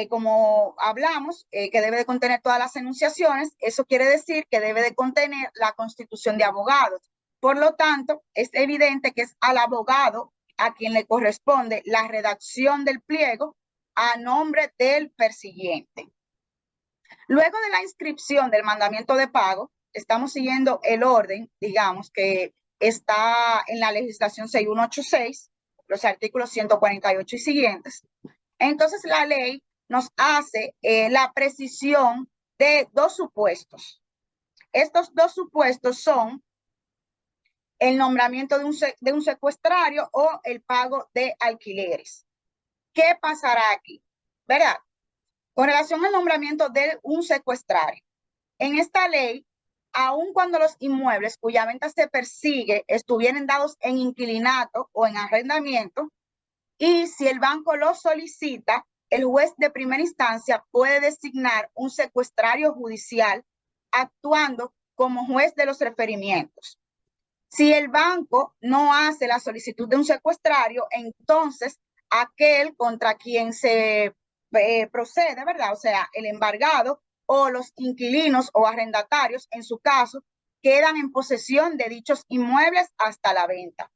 Como hablamos, que debe de contener todas las enunciaciones, eso quiere decir que debe de contener la constitución de abogados. Por lo tanto, es evidente que es al abogado a quien le corresponde la redacción del pliego a nombre del persiguiente. Luego de la inscripción del mandamiento de pago, estamos siguiendo el orden, digamos, que está en la legislación 6186, los artículos 148 y siguientes. Entonces, la ley nos hace la precisión de dos supuestos. Estos dos supuestos son el nombramiento de un secuestrario o el pago de alquileres. ¿Qué pasará aquí? ¿Verdad? Con relación al nombramiento de un secuestrario, en esta ley, aun cuando los inmuebles cuya venta se persigue estuvieran dados en inquilinato o en arrendamiento, y si el banco lo solicita, el juez de primera instancia puede designar un secuestrario judicial actuando como juez de los referimientos. Si el banco no hace la solicitud de un secuestrario, entonces aquel contra quien se procede, ¿verdad? O sea, el embargado o los inquilinos o arrendatarios, en su caso, quedan en posesión de dichos inmuebles hasta la venta.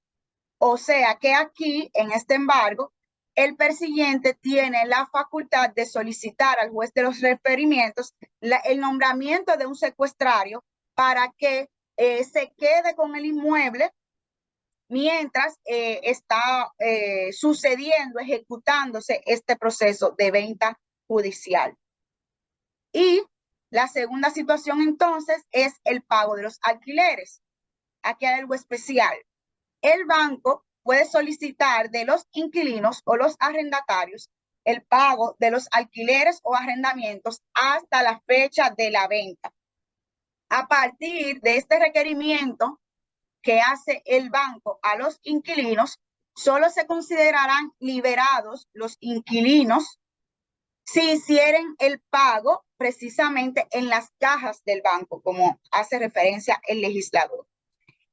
O sea que aquí, en este embargo, el persiguiente tiene la facultad de solicitar al juez de los referimientos el nombramiento de un secuestrario para que se quede con el inmueble mientras está sucediendo, ejecutándose este proceso de venta judicial. Y la segunda situación entonces es el pago de los alquileres. Aquí hay algo especial. El banco puede solicitar de los inquilinos o los arrendatarios el pago de los alquileres o arrendamientos hasta la fecha de la venta. A partir de este requerimiento que hace el banco a los inquilinos, solo se considerarán liberados los inquilinos si hicieren el pago precisamente en las cajas del banco, como hace referencia el legislador.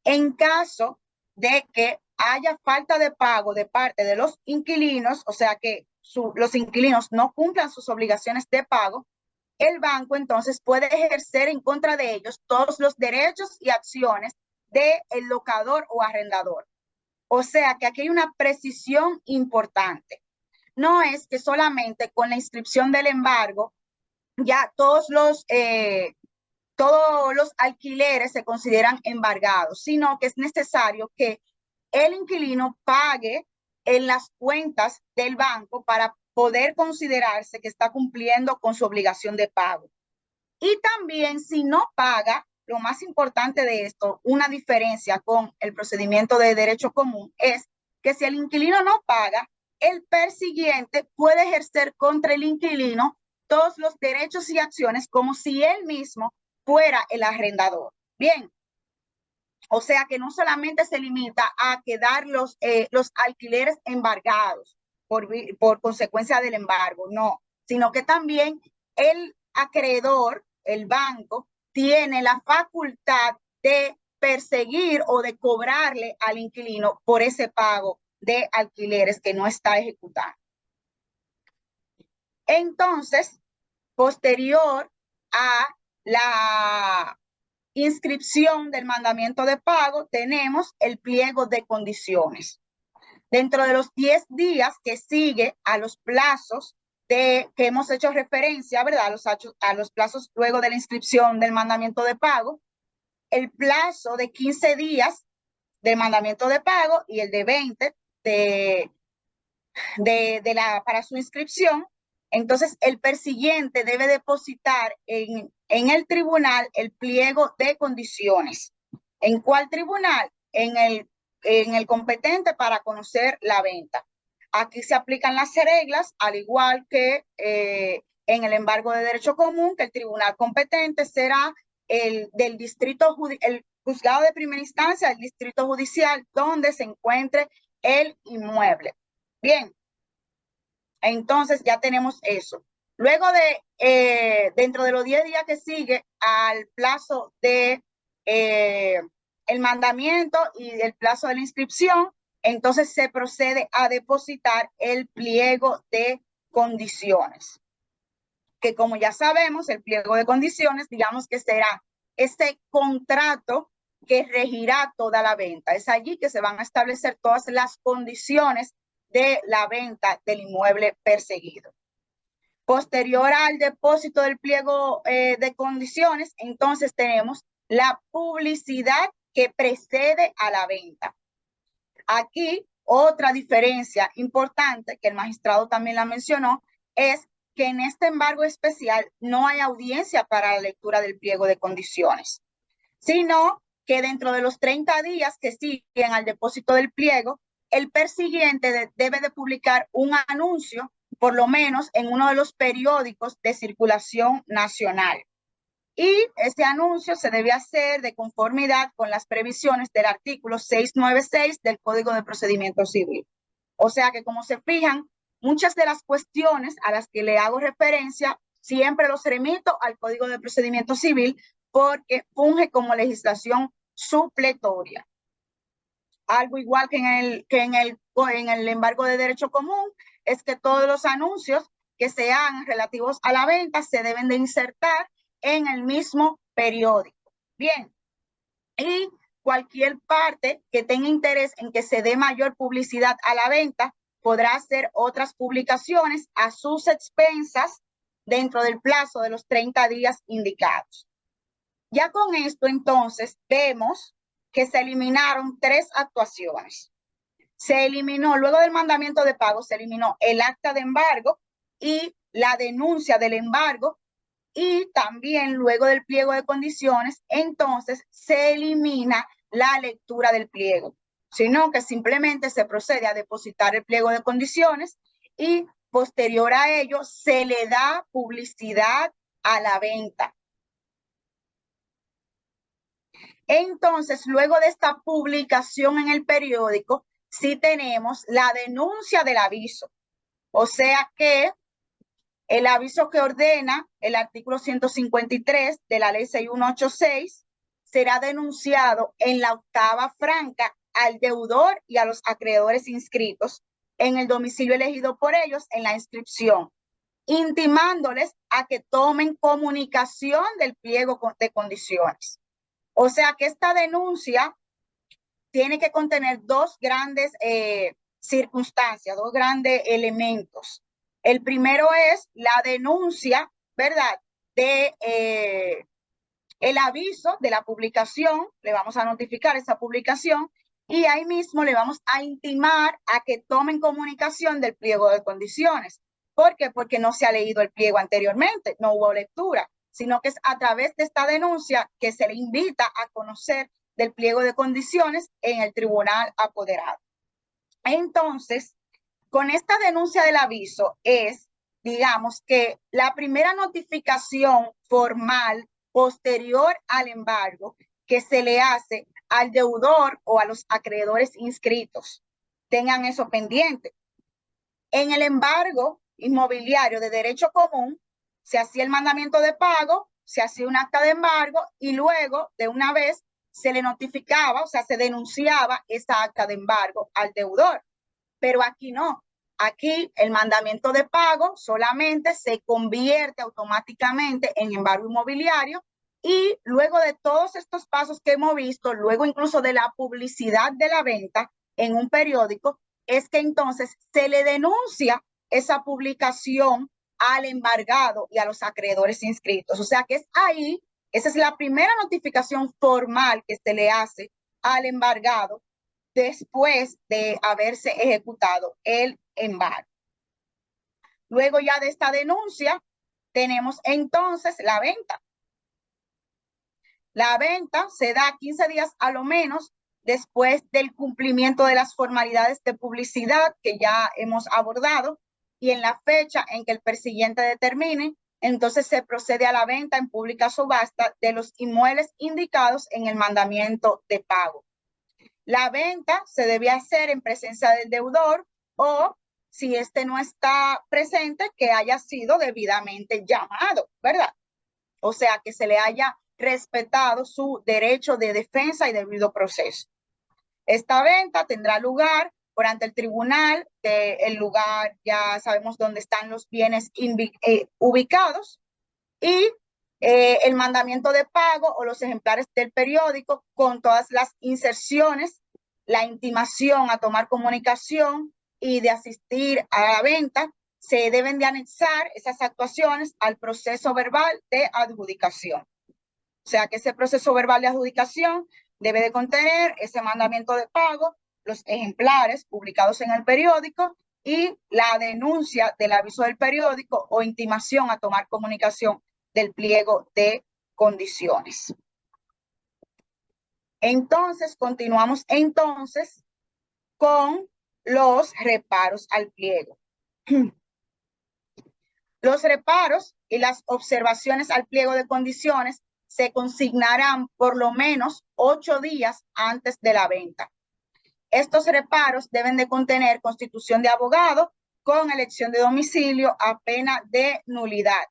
En caso de que haya falta de pago de parte de los inquilinos, o sea que los inquilinos no cumplan sus obligaciones de pago, el banco entonces puede ejercer en contra de ellos todos los derechos y acciones del locador o arrendador. O sea que aquí hay una precisión importante. No es que solamente con la inscripción del embargo ya todos los alquileres se consideran embargados, sino que es necesario que el inquilino pague en las cuentas del banco para poder considerarse que está cumpliendo con su obligación de pago. Y también si no paga, lo más importante de esto, una diferencia con el procedimiento de derecho común, es que si el inquilino no paga, el persiguiente puede ejercer contra el inquilino todos los derechos y acciones como si él mismo fuera el arrendador. Bien, o sea que no solamente se limita a quedar los alquileres embargados por consecuencia del embargo, no, sino que también el acreedor, el banco, tiene la facultad de perseguir o de cobrarle al inquilino por ese pago de alquileres que no está ejecutando. Entonces, posterior a la inscripción del mandamiento de pago, tenemos el pliego de condiciones. Dentro de los 10 días que sigue a los plazos que hemos hecho referencia, ¿verdad? A los plazos luego de la inscripción del mandamiento de pago, el plazo de 15 días del mandamiento de pago y el de 20 para su inscripción, Entonces, el persiguiente debe depositar en el tribunal el pliego de condiciones. ¿En cuál tribunal? En el competente para conocer la venta. Aquí se aplican las reglas, al igual que en el embargo de derecho común, que el tribunal competente será el del el juzgado de primera instancia, el distrito judicial donde se encuentre el inmueble. Bien, entonces ya tenemos eso. Luego dentro de los 10 días que sigue al plazo de el mandamiento y el plazo de la inscripción, entonces se procede a depositar el pliego de condiciones. Que como ya sabemos, el pliego de condiciones, digamos que será ese contrato que regirá toda la venta. Es allí que se van a establecer todas las condiciones de la venta del inmueble perseguido. Posterior al depósito del pliego de condiciones, entonces tenemos la publicidad que precede a la venta. Aquí, otra diferencia importante que el magistrado también la mencionó es que en este embargo especial no hay audiencia para la lectura del pliego de condiciones, sino que dentro de los 30 días que siguen al depósito del pliego, el persiguiente debe de publicar un anuncio, por lo menos en uno de los periódicos de circulación nacional. Y ese anuncio se debe hacer de conformidad con las previsiones del artículo 696 del Código de Procedimiento Civil. O sea que, como se fijan, muchas de las cuestiones a las que le hago referencia siempre los remito al Código de Procedimiento Civil porque funge como legislación supletoria. Algo igual que en el embargo de derecho común es que todos los anuncios que sean relativos a la venta se deben de insertar en el mismo periódico. Bien, y cualquier parte que tenga interés en que se dé mayor publicidad a la venta podrá hacer otras publicaciones a sus expensas dentro del plazo de los 30 días indicados. Ya con esto, entonces, vemos que se eliminaron 3 actuaciones. Se eliminó, luego del mandamiento de pago, se eliminó el acta de embargo y la denuncia del embargo, y también luego del pliego de condiciones, entonces se elimina la lectura del pliego, sino que simplemente se procede a depositar el pliego de condiciones y posterior a ello se le da publicidad a la venta. Entonces, luego de esta publicación en el periódico, sí tenemos la denuncia del aviso. O sea que el aviso que ordena el artículo 153 de la ley 6186 será denunciado en la octava franca al deudor y a los acreedores inscritos en el domicilio elegido por ellos en la inscripción, intimándoles a que tomen comunicación del pliego de condiciones. O sea que esta denuncia tiene que contener 2 grandes circunstancias, 2 grandes elementos. El primero es la denuncia, ¿verdad? De el aviso de la publicación, le vamos a notificar esa publicación y ahí mismo le vamos a intimar a que tomen comunicación del pliego de condiciones. ¿Por qué? Porque no se ha leído el pliego anteriormente, no hubo lectura, sino que es a través de esta denuncia que se le invita a conocer del pliego de condiciones en el tribunal apoderado. Entonces, con esta denuncia del aviso es, digamos, que la primera notificación formal posterior al embargo que se le hace al deudor o a los acreedores inscritos. Tengan eso pendiente. En el embargo inmobiliario de derecho común, se hacía el mandamiento de pago, se hacía un acta de embargo y luego de una vez se le notificaba, o sea, se denunciaba esa acta de embargo al deudor. Pero aquí no. Aquí el mandamiento de pago solamente se convierte automáticamente en embargo inmobiliario y luego de todos estos pasos que hemos visto, luego incluso de la publicidad de la venta en un periódico, es que entonces se le denuncia esa publicación al embargado y a los acreedores inscritos. O sea que es ahí, esa es la primera notificación formal que se le hace al embargado después de haberse ejecutado el embargo. Luego ya de esta denuncia, tenemos entonces la venta. La venta se da 15 días a lo menos después del cumplimiento de las formalidades de publicidad que ya hemos abordado y en la fecha en que el persiguiente determine, entonces se procede a la venta en pública subasta de los inmuebles indicados en el mandamiento de pago. La venta se debe hacer en presencia del deudor o, si éste no está presente, que haya sido debidamente llamado, ¿verdad? O sea, que se le haya respetado su derecho de defensa y debido proceso. Esta venta tendrá lugar ante el tribunal del lugar, ya sabemos dónde están los bienes ubicados, y el mandamiento de pago o los ejemplares del periódico con todas las inserciones, la intimación a tomar comunicación y de asistir a la venta, se deben de anexar esas actuaciones al proceso verbal de adjudicación. O sea que ese proceso verbal de adjudicación debe de contener ese mandamiento de pago, los ejemplares publicados en el periódico y la denuncia del aviso del periódico o intimación a tomar comunicación del pliego de condiciones. Entonces, continuamos entonces con los reparos al pliego. Los reparos y las observaciones al pliego de condiciones se consignarán por lo menos 8 días antes de la venta. Estos reparos deben de contener constitución de abogado con elección de domicilio a pena de nulidad.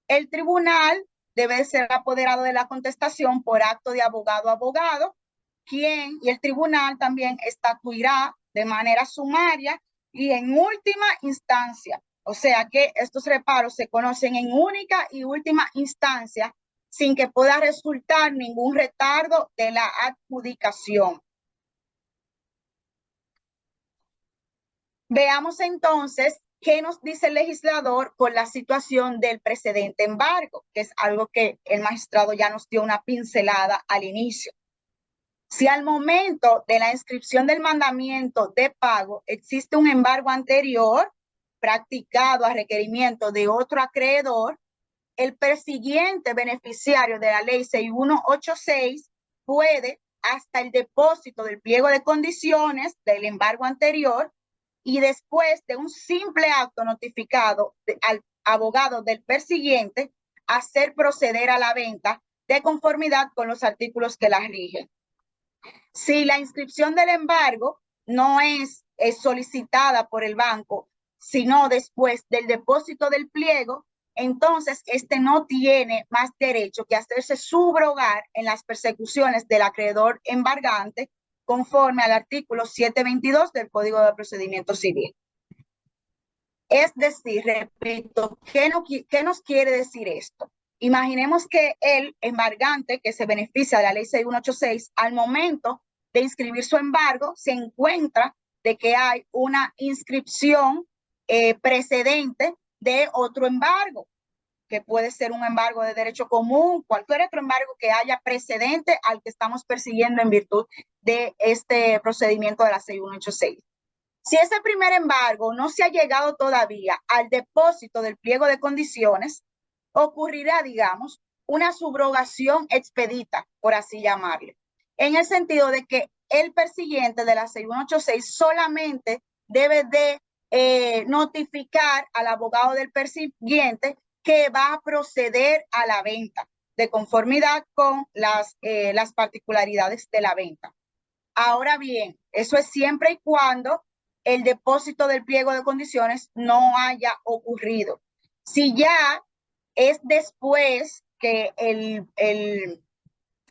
El tribunal debe ser apoderado de la contestación por acto de abogado a abogado, quien y el tribunal también estatuirá de manera sumaria y en última instancia. O sea que estos reparos se conocen en única y última instancia sin que pueda resultar ningún retardo de la adjudicación. Veamos entonces qué nos dice el legislador con la situación del precedente embargo, que es algo que el magistrado ya nos dio una pincelada al inicio. Si al momento de la inscripción del mandamiento de pago existe un embargo anterior practicado a requerimiento de otro acreedor, el persiguiente beneficiario de la ley 6186 puede, hasta el depósito del pliego de condiciones del embargo anterior y después de un simple acto notificado al abogado del persiguiente, hacer proceder a la venta de conformidad con los artículos que la rigen. Si la inscripción del embargo no es solicitada por el banco, sino después del depósito del pliego, entonces este no tiene más derecho que hacerse subrogar en las persecuciones del acreedor embargante conforme al artículo 722 del Código de Procedimiento Civil. Es decir, repito, ¿qué nos quiere decir esto? Imaginemos que el embargante que se beneficia de la ley 6186 al momento de inscribir su embargo se encuentra de que hay una inscripción precedente de otro embargo, que puede ser un embargo de derecho común, cualquier otro embargo que haya precedente al que estamos persiguiendo en virtud de este procedimiento de la 6186. Si ese primer embargo no se ha llegado todavía al depósito del pliego de condiciones, ocurrirá, digamos, una subrogación expedita, por así llamarle, en el sentido de que el persiguiente de la 6186 solamente debe de notificar al abogado del persiguiente que va a proceder a la venta de conformidad con las particularidades de la venta. Ahora bien, eso es siempre y cuando el depósito del pliego de condiciones no haya ocurrido. Si ya es después que el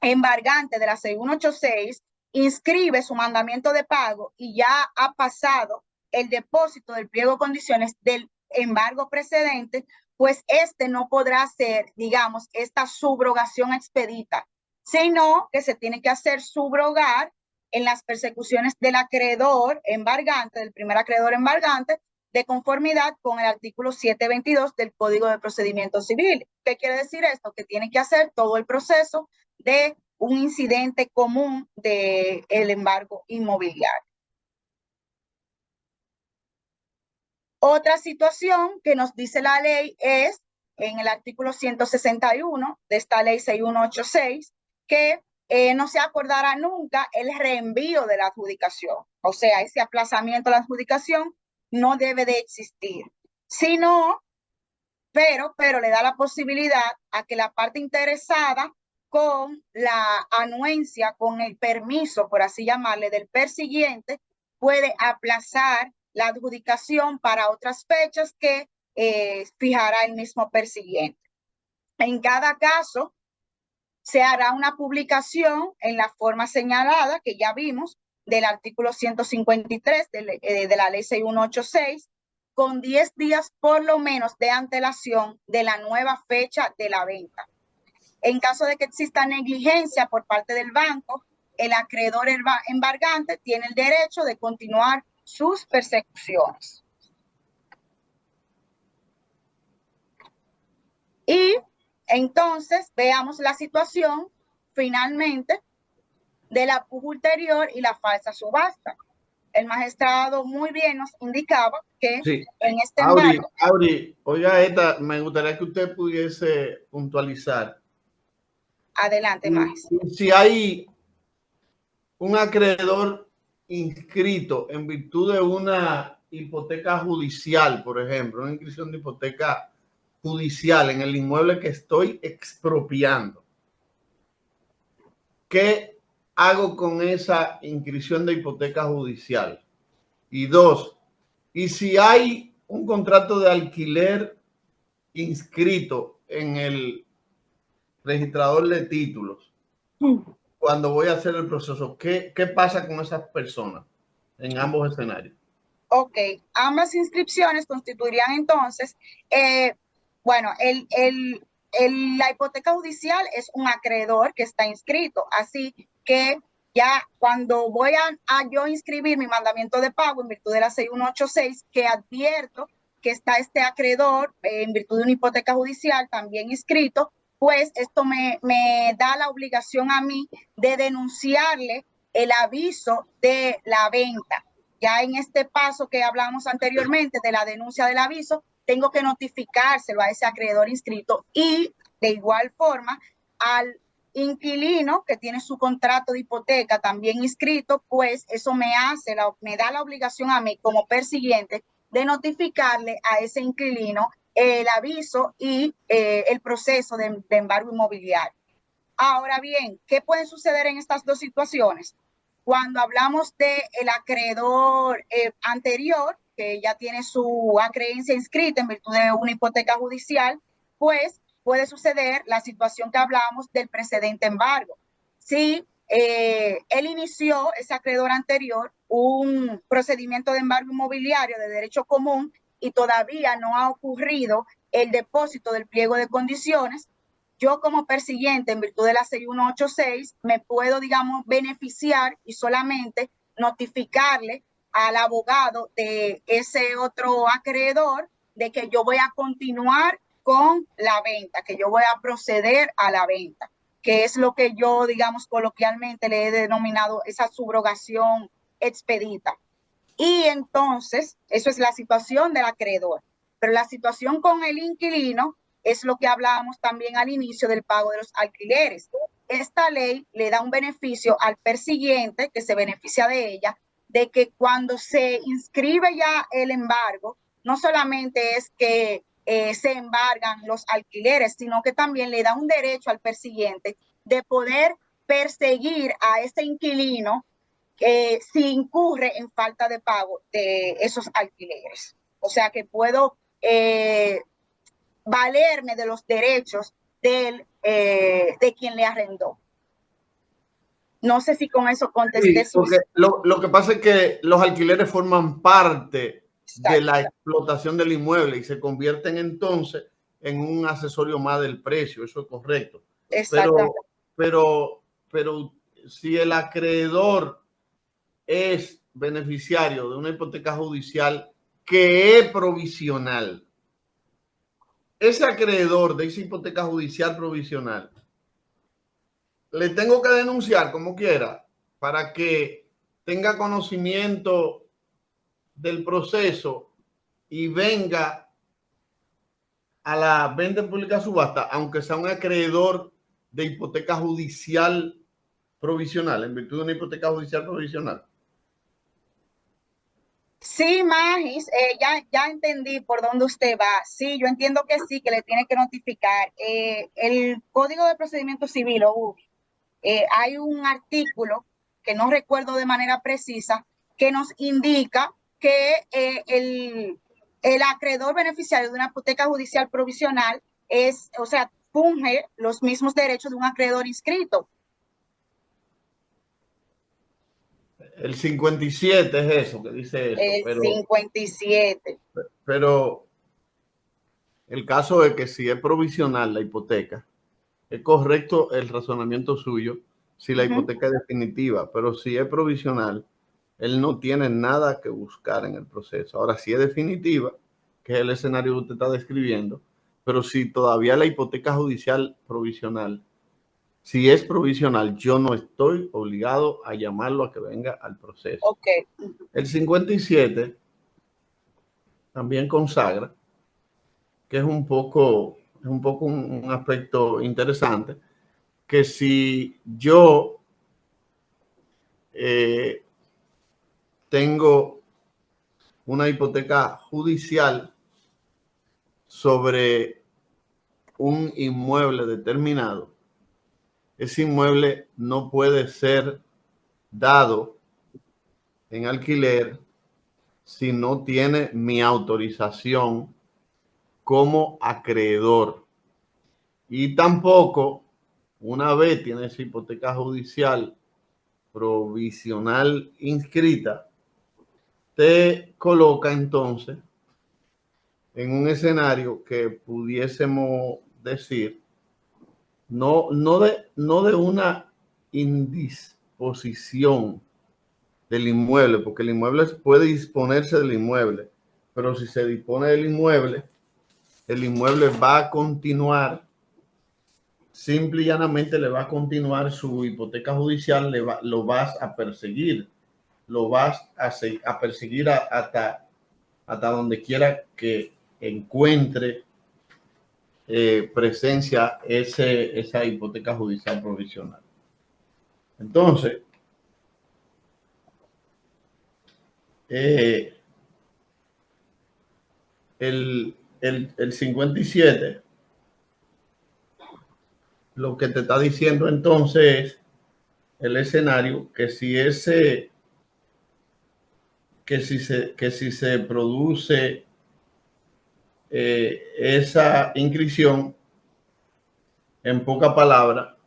embargante de la 6186 inscribe su mandamiento de pago y ya ha pasado el depósito del pliego de condiciones del embargo precedente, pues este no podrá hacer, digamos, esta subrogación expedita, sino que se tiene que hacer subrogar en las persecuciones del acreedor embargante, del primer acreedor embargante, de conformidad con el artículo 722 del Código de Procedimiento Civil. ¿Qué quiere decir esto? Que tiene que hacer todo el proceso de un incidente común del embargo inmobiliario. Otra situación que nos dice la ley es en el artículo 161 de esta ley 6186, que no se acordará nunca el reenvío de la adjudicación. O sea, ese aplazamiento de la adjudicación no debe de existir, sino, pero le da la posibilidad a que la parte interesada con la anuencia, con el permiso, por así llamarle, del persiguiente, puede aplazar la adjudicación para otras fechas que fijará el mismo persiguiente. En cada caso, se hará una publicación en la forma señalada, que ya vimos, del artículo 153 de la ley 6186, con 10 días por lo menos de antelación de la nueva fecha de la venta. En caso de que exista negligencia por parte del banco, el acreedor embargante tiene el derecho de continuar sus persecuciones. Y entonces veamos la situación finalmente de la puja ulterior y la falsa subasta. El magistrado muy bien nos indicaba que sí, en este embargo... Auri, oiga, me gustaría que usted pudiese puntualizar. Adelante, magistrado. Si hay un acreedor inscrito en virtud de una hipoteca judicial, por ejemplo, una inscripción de hipoteca judicial en el inmueble que estoy expropiando, ¿qué hago con esa inscripción de hipoteca judicial? Y dos, y si hay un contrato de alquiler inscrito en el registrador de títulos, cuando voy a hacer el proceso, ¿qué pasa con esas personas en ambos escenarios? Ok, ambas inscripciones constituirían entonces, bueno, la hipoteca judicial es un acreedor que está inscrito, así que ya cuando voy a yo inscribir mi mandamiento de pago en virtud de la 6186, que advierto que está este acreedor en virtud de una hipoteca judicial también inscrito, pues esto me da la obligación a mí de denunciarle el aviso de la venta. Ya en este paso que hablamos anteriormente de la denuncia del aviso, tengo que notificárselo a ese acreedor inscrito y de igual forma al inquilino que tiene su contrato de hipoteca también inscrito, pues eso me da la obligación a mí como persiguiente de notificarle a ese inquilino el aviso y el proceso de embargo inmobiliario. Ahora bien, ¿qué puede suceder en estas dos situaciones? Cuando hablamos del acreedor anterior, que ya tiene su acreencia inscrita en virtud de una hipoteca judicial, pues puede suceder la situación que hablamos del precedente embargo. Si él inició, ese acreedor anterior, un procedimiento de embargo inmobiliario de derecho común y todavía no ha ocurrido el depósito del pliego de condiciones, yo como persiguiente en virtud de la 6186 me puedo, digamos, beneficiar y solamente notificarle al abogado de ese otro acreedor de que yo voy a continuar con la venta, que yo voy a proceder a la venta, que es lo que yo, digamos, coloquialmente le he denominado esa subrogación expedita. Y entonces, eso es la situación del acreedor. Pero la situación con el inquilino es lo que hablábamos también al inicio del pago de los alquileres. Esta ley le da un beneficio al persiguiente, que se beneficia de ella, de que cuando se inscribe ya el embargo, no solamente es que se embargan los alquileres, sino que también le da un derecho al persiguiente de poder perseguir a ese inquilino si incurre en falta de pago de esos alquileres. O sea que puedo valerme de los derechos de quien le arrendó. No sé si con eso contesté. Sí, porque lo que pasa es que los alquileres forman parte de la explotación del inmueble y se convierten entonces en un accesorio más del precio, eso es correcto. Pero si el acreedor es beneficiario de una hipoteca judicial que es provisional, ese acreedor de esa hipoteca judicial provisional, le tengo que denunciar como quiera para que tenga conocimiento del proceso y venga a la venta en pública subasta, aunque sea un acreedor de hipoteca judicial provisional, en virtud de una hipoteca judicial provisional. Sí, Magis, ya entendí por dónde usted va. Sí, yo entiendo que sí, que le tiene que notificar. El Código de Procedimiento Civil, o hay un artículo que no recuerdo de manera precisa, que nos indica que el acreedor beneficiario de una hipoteca judicial provisional es, o sea, funge los mismos derechos de un acreedor inscrito. El 57 es eso, que dice eso, El 57. pero el caso es que si es provisional la hipoteca, es correcto el razonamiento suyo si la hipoteca es definitiva, pero si es provisional, él no tiene nada que buscar en el proceso. Ahora, si es definitiva, que es el escenario que usted está describiendo, pero si todavía la hipoteca judicial provisional, si es provisional, yo no estoy obligado a llamarlo a que venga al proceso. Okay. El 57 también consagra que es un poco un aspecto interesante, que si yo tengo una hipoteca judicial sobre un inmueble determinado, ese inmueble no puede ser dado en alquiler si no tiene mi autorización como acreedor. Y tampoco, una vez tiene esa hipoteca judicial provisional inscrita, te coloca entonces en un escenario que pudiésemos decir no de una indisposición del inmueble, porque el inmueble puede disponerse del inmueble, pero si se dispone del inmueble, el inmueble va a continuar, simple y llanamente le va a continuar su hipoteca judicial, lo vas a perseguir, lo vas a perseguir hasta donde quiera que encuentre presencia esa hipoteca judicial provisional. Entonces, el 57 lo que te está diciendo entonces es el escenario que si se produce esa inscripción, en poca palabra,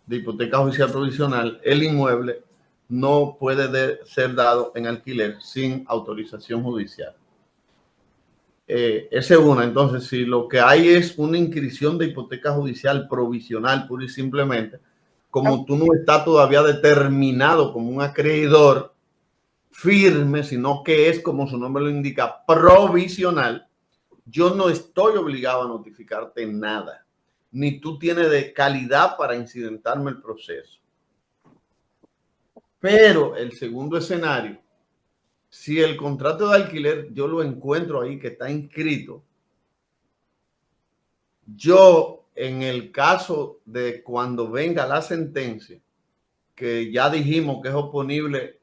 de hipoteca judicial provisional, el inmueble no puede ser dado en alquiler sin autorización judicial. Esa es una. Entonces, si lo que hay es una inscripción de hipoteca judicial provisional, pura y simplemente, como tú no estás todavía determinado como un acreedor firme, sino que es, como su nombre lo indica, provisional, yo no estoy obligado a notificarte nada, ni tú tienes de calidad para incidentarme el proceso. Pero el segundo escenario, si el contrato de alquiler yo lo encuentro ahí que está inscrito, yo en el caso de cuando venga la sentencia, que ya dijimos que es oponible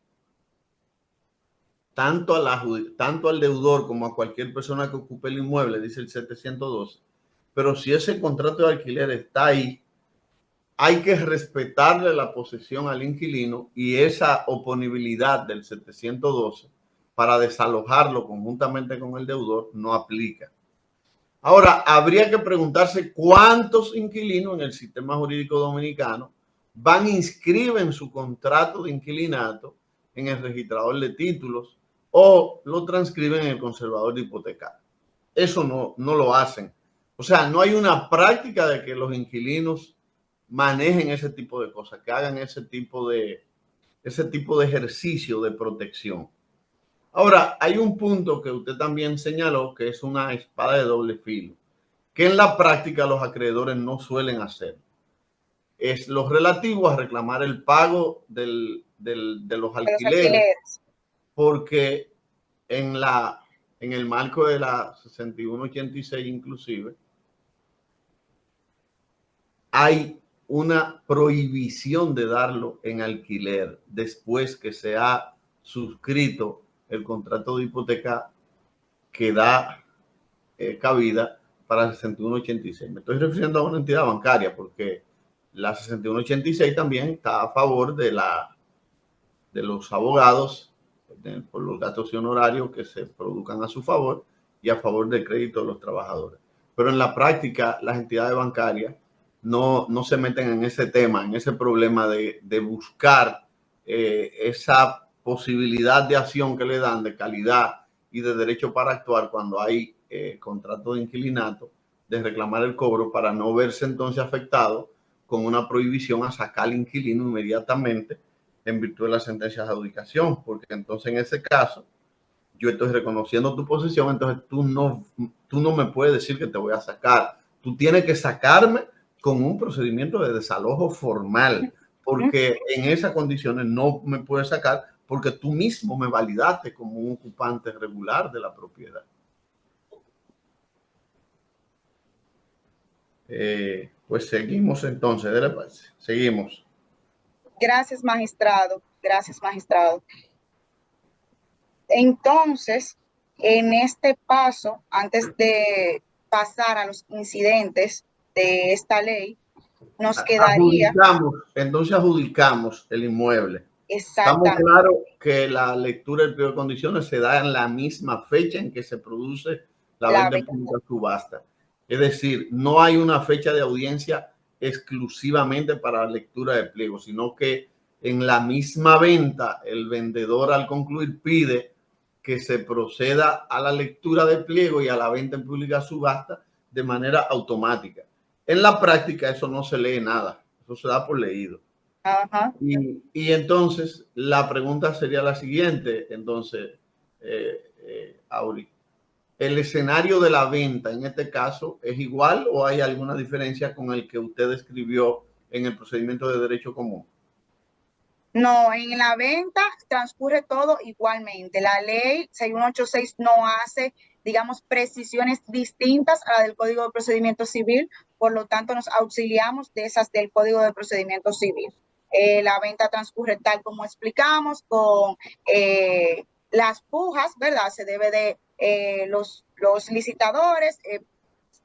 tanto al deudor como a cualquier persona que ocupe el inmueble, dice el 712, pero si ese contrato de alquiler está ahí, hay que respetarle la posesión al inquilino y esa oponibilidad del 712 para desalojarlo conjuntamente con el deudor no aplica. Ahora, habría que preguntarse cuántos inquilinos en el sistema jurídico dominicano van, inscriben su contrato de inquilinato en el registrador de títulos o lo transcriben en el conservador de hipotecario. Eso no lo hacen. O sea, no hay una práctica de que los inquilinos manejen ese tipo de cosas, que hagan ese tipo de ejercicio de protección. Ahora, hay un punto que usted también señaló que es una espada de doble filo, que en la práctica los acreedores no suelen hacer. Es lo relativo a reclamar el pago de los alquileres, porque en la en el marco de la 6186 inclusive, hay una prohibición de darlo en alquiler después que se ha suscrito el contrato de hipoteca que da cabida para el 6186. Me estoy refiriendo a una entidad bancaria porque la 6186 también está a favor de los abogados por los gastos y honorarios que se produzcan a su favor y a favor del crédito de los trabajadores. Pero en la práctica, las entidades bancarias no se meten en ese tema, en ese problema de buscar esa posibilidad de acción que le dan de calidad y de derecho para actuar cuando hay contrato de inquilinato, de reclamar el cobro para no verse entonces afectado con una prohibición a sacar al inquilino inmediatamente en virtud de la sentencia de adjudicación, porque entonces en ese caso yo estoy reconociendo tu posición, entonces tú no me puedes decir que te voy a sacar. Tú tienes que sacarme con un procedimiento de desalojo formal, porque en esas condiciones no me puedes sacar porque tú mismo me validaste como un ocupante regular de la propiedad. Pues seguimos entonces, seguimos. Gracias, magistrado. Gracias, magistrado. Entonces, en este paso, antes de pasar a los incidentes de esta ley, nos quedaría... Adjudicamos el inmueble. Estamos claros que la lectura del pliego de condiciones se da en la misma fecha en que se produce la venta pública subasta. Es decir, no hay una fecha de audiencia exclusivamente para la lectura de pliego, sino que en la misma venta el vendedor al concluir pide que se proceda a la lectura del pliego y a la venta en pública subasta de manera automática. En la práctica eso no se lee nada, eso se da por leído. Ajá. Y entonces la pregunta sería la siguiente, entonces, Auri, ¿el escenario de la venta en este caso es igual o hay alguna diferencia con el que usted escribió en el procedimiento de derecho común? No, en la venta transcurre todo igualmente. La ley 6186 no hace, digamos, precisiones distintas a la del Código de Procedimiento Civil, por lo tanto nos auxiliamos de esas del Código de Procedimiento Civil. La venta transcurre tal como explicamos, con las pujas, ¿verdad? Se debe de, los licitadores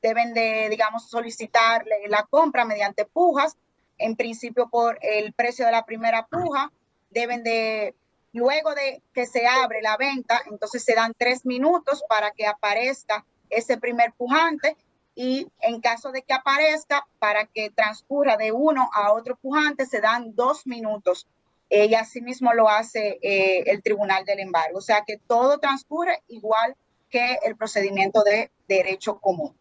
deben de, digamos, solicitar la compra mediante pujas, en principio por el precio de la primera puja, deben de, luego de que se abre la venta, entonces se dan 3 minutos para que aparezca ese primer pujante y en caso de que aparezca, para que transcurra de uno a otro pujante, se dan 2 minutos. Y asimismo lo hace el Tribunal del Embargo. O sea que todo transcurre igual que el procedimiento de derecho común.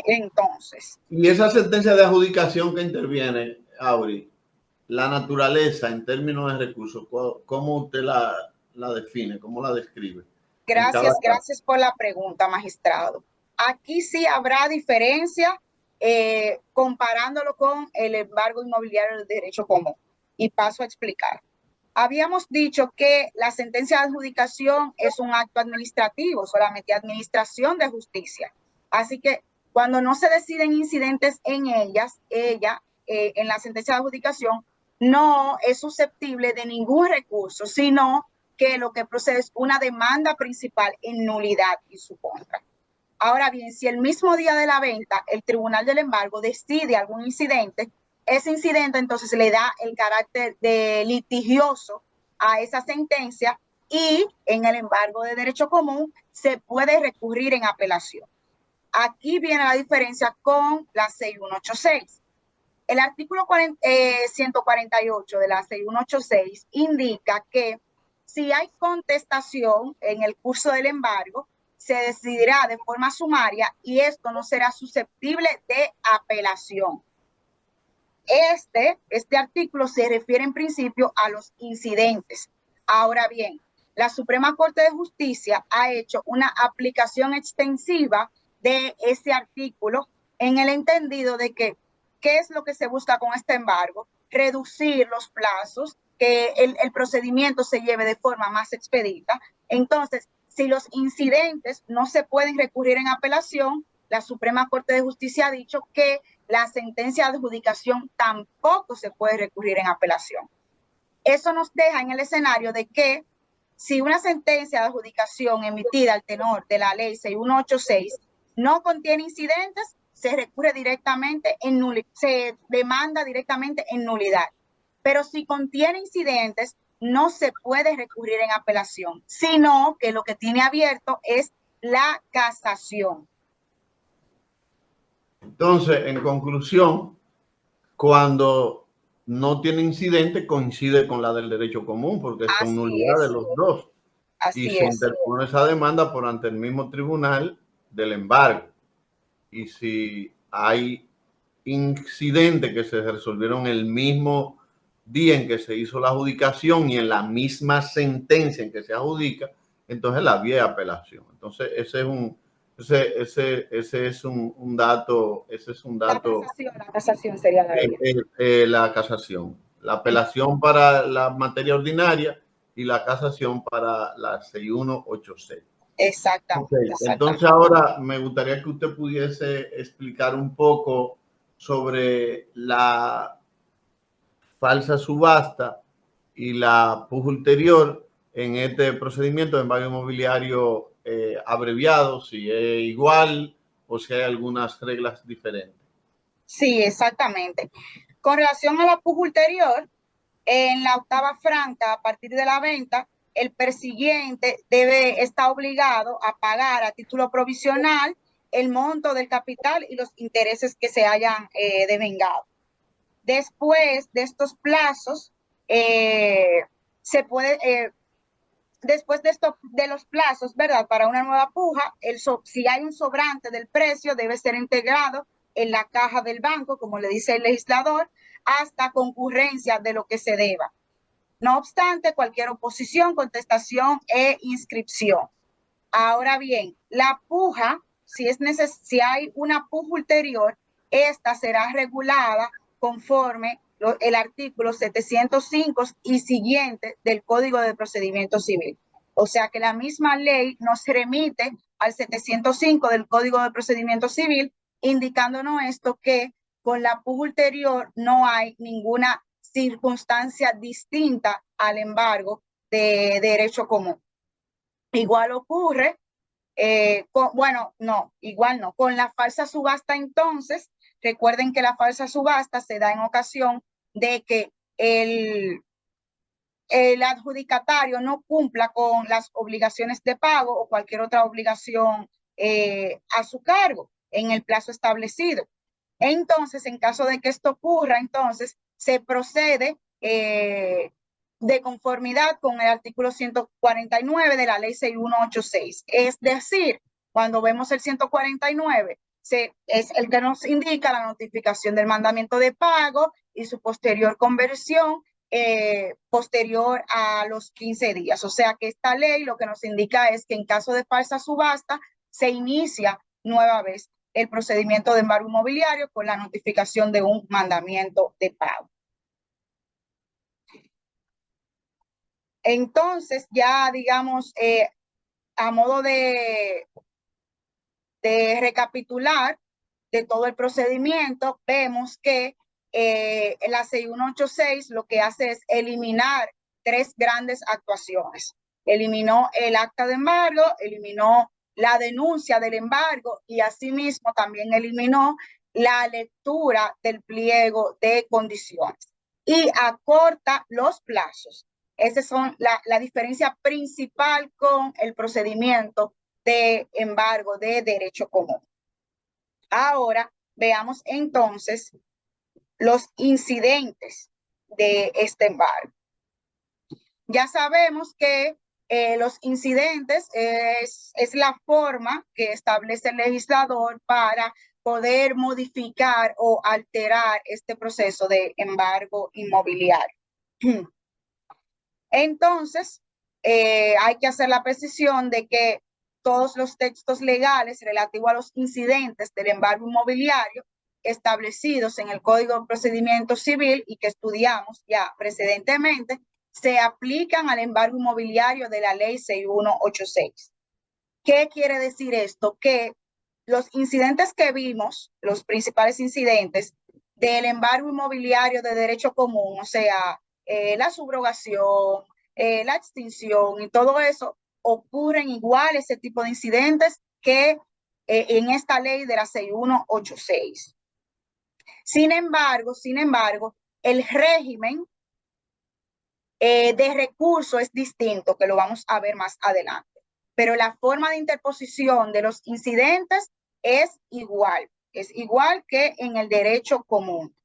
Entonces. Y esa sentencia de adjudicación que interviene, Auri, la naturaleza en términos de recursos, ¿cómo usted la define? ¿Cómo la describe? Gracias por la pregunta, magistrado. Aquí sí habrá diferencia comparándolo con el embargo inmobiliario del derecho común. Y paso a explicar. Habíamos dicho que la sentencia de adjudicación es un acto administrativo, solamente administración de justicia. Así que cuando no se deciden incidentes en ella, en la sentencia de adjudicación, no es susceptible de ningún recurso, sino que lo que procede es una demanda principal en nulidad y su contra. Ahora bien, si el mismo día de la venta el Tribunal del Embargo decide algún incidente, ese incidente entonces le da el carácter de litigioso a esa sentencia y en el embargo de derecho común se puede recurrir en apelación. Aquí viene la diferencia con la 6186. El artículo 148 de la 6186 indica que si hay contestación en el curso del embargo, se decidirá de forma sumaria y esto no será susceptible de apelación. Este artículo se refiere en principio a los incidentes. Ahora bien, la Suprema Corte de Justicia ha hecho una aplicación extensiva de ese artículo en el entendido de que, ¿qué es lo que se busca con este embargo? Reducir los plazos, que el procedimiento se lleve de forma más expedita. Entonces, Si los incidentes no se pueden recurrir en apelación, la Suprema Corte de Justicia ha dicho que la sentencia de adjudicación tampoco se puede recurrir en apelación. Eso nos deja en el escenario de que si una sentencia de adjudicación emitida al tenor de la ley 6186 no contiene incidentes, se recurre directamente en nulidad, se demanda directamente en nulidad. Pero si contiene incidentes, no se puede recurrir en apelación, sino que lo que tiene abierto es la casación. Entonces, en conclusión, cuando no tiene incidente, coincide con la del derecho común, porque son nulidades los dos. Y se interpone esa demanda por ante el mismo tribunal del embargo. Y si hay incidentes que se resolvieron el mismo día en que se hizo la adjudicación y en la misma sentencia en que se adjudica, entonces la vía de apelación. Entonces ese es un dato. La casación sería la vía. La casación, la apelación para la materia ordinaria y la casación para la 6186. Exactamente. Okay. Entonces ahora me gustaría que usted pudiese explicar un poco sobre la falsa subasta y la puja ulterior en este procedimiento de embargo inmobiliario abreviado, si es igual o si hay algunas reglas diferentes. Sí, exactamente. Con relación a la puja ulterior, en la octava franca, a partir de la venta, el persiguiente está obligado a pagar a título provisional el monto del capital y los intereses que se hayan devengado. Después de estos plazos, después de los plazos, ¿verdad? Para una nueva puja, si hay un sobrante del precio, debe ser integrado en la caja del banco, como le dice el legislador, hasta concurrencia de lo que se deba. No obstante, cualquier oposición, contestación e inscripción. Ahora bien, la puja, si hay una puja ulterior, esta será regulada conforme el artículo 705 y siguiente del Código de Procedimiento Civil. O sea que la misma ley nos remite al 705 del Código de Procedimiento Civil, indicándonos esto, que con la puja ulterior no hay ninguna circunstancia distinta al embargo de derecho común. Igual ocurre, con la falsa subasta. Entonces, recuerden que la falsa subasta se da en ocasión de que el adjudicatario no cumpla con las obligaciones de pago o cualquier otra obligación a su cargo en el plazo establecido. Entonces, en caso de que esto ocurra, entonces se procede de conformidad con el artículo 149 de la ley 6186. Es decir, cuando vemos el 149, es el que nos indica la notificación del mandamiento de pago y su posterior conversión posterior a los 15 días. O sea que esta ley lo que nos indica es que en caso de falsa subasta se inicia nueva vez el procedimiento de embargo inmobiliario con la notificación de un mandamiento de pago. Entonces, ya digamos, a modo de recapitular de todo el procedimiento, vemos que la 6186 lo que hace es eliminar tres grandes actuaciones. Eliminó el acta de embargo, eliminó la denuncia del embargo y asimismo también eliminó la lectura del pliego de condiciones y acorta los plazos. Esa es la diferencia principal con el procedimiento de embargo de derecho común. Ahora veamos entonces los incidentes de este embargo. Ya sabemos que los incidentes es la forma que establece el legislador para poder modificar o alterar este proceso de embargo inmobiliario. Entonces, hay que hacer la precisión de que todos los textos legales relativos a los incidentes del embargo inmobiliario establecidos en el Código de Procedimiento Civil y que estudiamos ya precedentemente, se aplican al embargo inmobiliario de la ley 6186. ¿Qué quiere decir esto? Que los incidentes que vimos, los principales incidentes del embargo inmobiliario de derecho común, o sea, la subrogación, la extinción y todo eso, ocurren igual ese tipo de incidentes que en esta ley de la 6186. Sin embargo, el régimen de recurso es distinto, que lo vamos a ver más adelante. Pero la forma de interposición de los incidentes es igual que en el derecho común.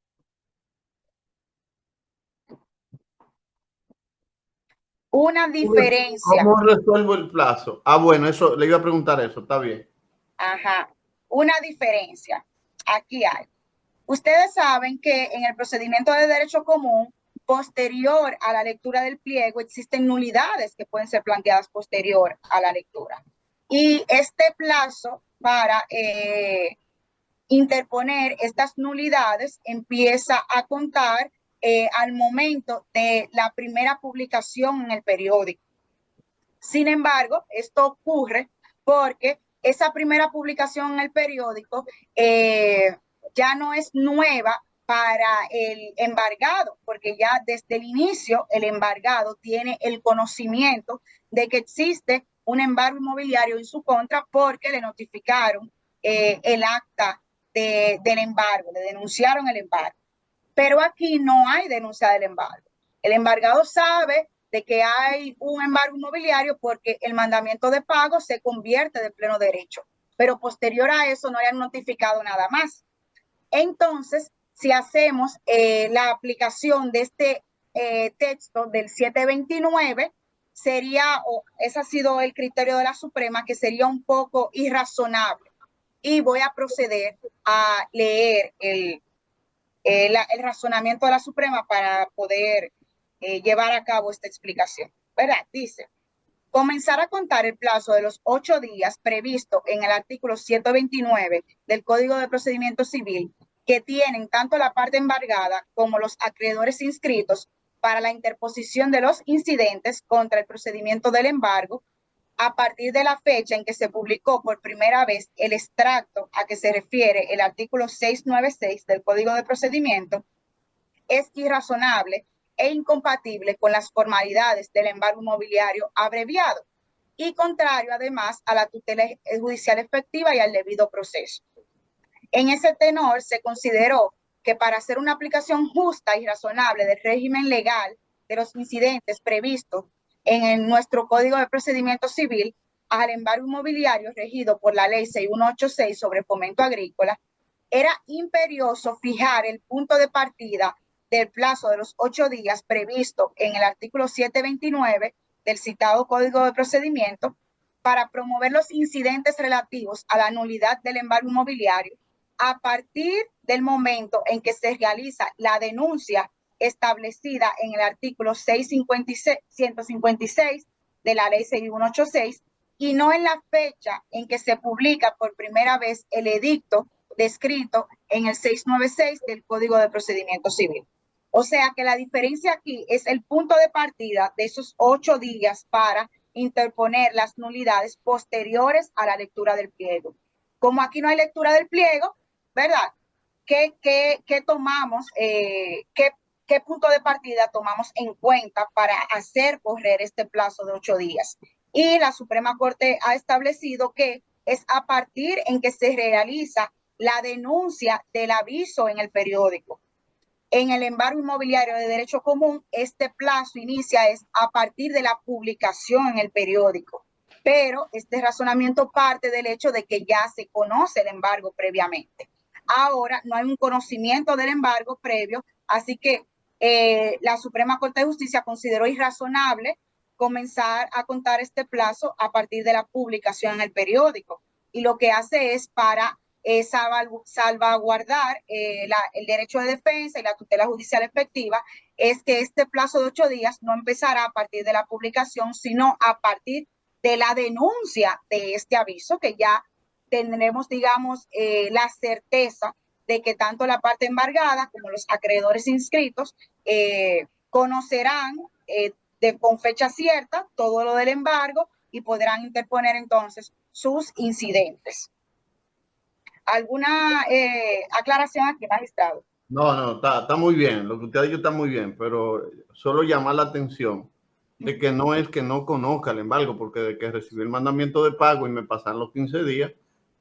Una diferencia. ¿Cómo resuelvo el plazo? Ah, bueno, eso le iba a preguntar eso, está bien. Ajá, una diferencia. Aquí hay. Ustedes saben que en el procedimiento de derecho común, posterior a la lectura del pliego, existen nulidades que pueden ser planteadas posterior a la lectura. Y este plazo para interponer estas nulidades empieza a contar al momento de la primera publicación en el periódico. Sin embargo, esto ocurre porque esa primera publicación en el periódico ya no es nueva para el embargado, porque ya desde el inicio el embargado tiene el conocimiento de que existe un embargo inmobiliario en su contra porque le notificaron el acta del embargo, le denunciaron el embargo. Pero aquí no hay denuncia del embargo. El embargado sabe de que hay un embargo inmobiliario porque el mandamiento de pago se convierte de pleno derecho, pero posterior a eso no le han notificado nada más. Entonces, si hacemos la aplicación de este texto del 729, sería, o ese ha sido el criterio de la Suprema, que sería un poco irrazonable. Y voy a proceder a leer el razonamiento de la Suprema para poder llevar a cabo esta explicación. ¿Verdad? Dice, comenzar a contar el plazo de los 8 días previsto en el artículo 129 del Código de Procedimiento Civil, que tienen tanto la parte embargada como los acreedores inscritos para la interposición de los incidentes contra el procedimiento del embargo, a partir de la fecha en que se publicó por primera vez el extracto a que se refiere el artículo 696 del Código de Procedimiento, es irrazonable e incompatible con las formalidades del embargo inmobiliario abreviado y contrario además a la tutela judicial efectiva y al debido proceso. En ese tenor se consideró que para hacer una aplicación justa y razonable del régimen legal de los incidentes previstos en nuestro Código de Procedimiento Civil al embargo inmobiliario regido por la Ley 6186 sobre fomento agrícola, era imperioso fijar el punto de partida del plazo de los 8 días previsto en el artículo 729 del citado Código de Procedimiento para promover los incidentes relativos a la nulidad del embargo inmobiliario a partir del momento en que se realiza la denuncia establecida en el artículo 156 de la Ley 6186 y no en la fecha en que se publica por primera vez el edicto descrito en el 696 del Código de Procedimiento Civil. O sea que la diferencia aquí es el punto de partida de esos 8 días para interponer las nulidades posteriores a la lectura del pliego. Como aquí no hay lectura del pliego, ¿verdad? ¿Qué tomamos? ¿Qué punto de partida tomamos en cuenta para hacer correr este plazo de 8 días? Y la Suprema Corte ha establecido que es a partir en que se realiza la denuncia del aviso en el periódico. En el embargo inmobiliario de derecho común, este plazo inicia es a partir de la publicación en el periódico. Pero este razonamiento parte del hecho de que ya se conoce el embargo previamente. Ahora no hay un conocimiento del embargo previo, así que la Suprema Corte de Justicia consideró irrazonable comenzar a contar este plazo a partir de la publicación en el periódico. Y lo que hace es para salvaguardar el derecho de defensa y la tutela judicial efectiva, es que este plazo de 8 días no empezará a partir de la publicación, sino a partir de la denuncia de este aviso, que ya tendremos, digamos, la certeza de que tanto la parte embargada como los acreedores inscritos conocerán con fecha cierta todo lo del embargo y podrán interponer entonces sus incidentes. ¿Alguna aclaración aquí, magistrado? No, está muy bien. Lo que usted ha dicho está muy bien, pero solo llamar la atención de que no es que no conozca el embargo, porque de que recibí el mandamiento de pago y me pasan los 15 días,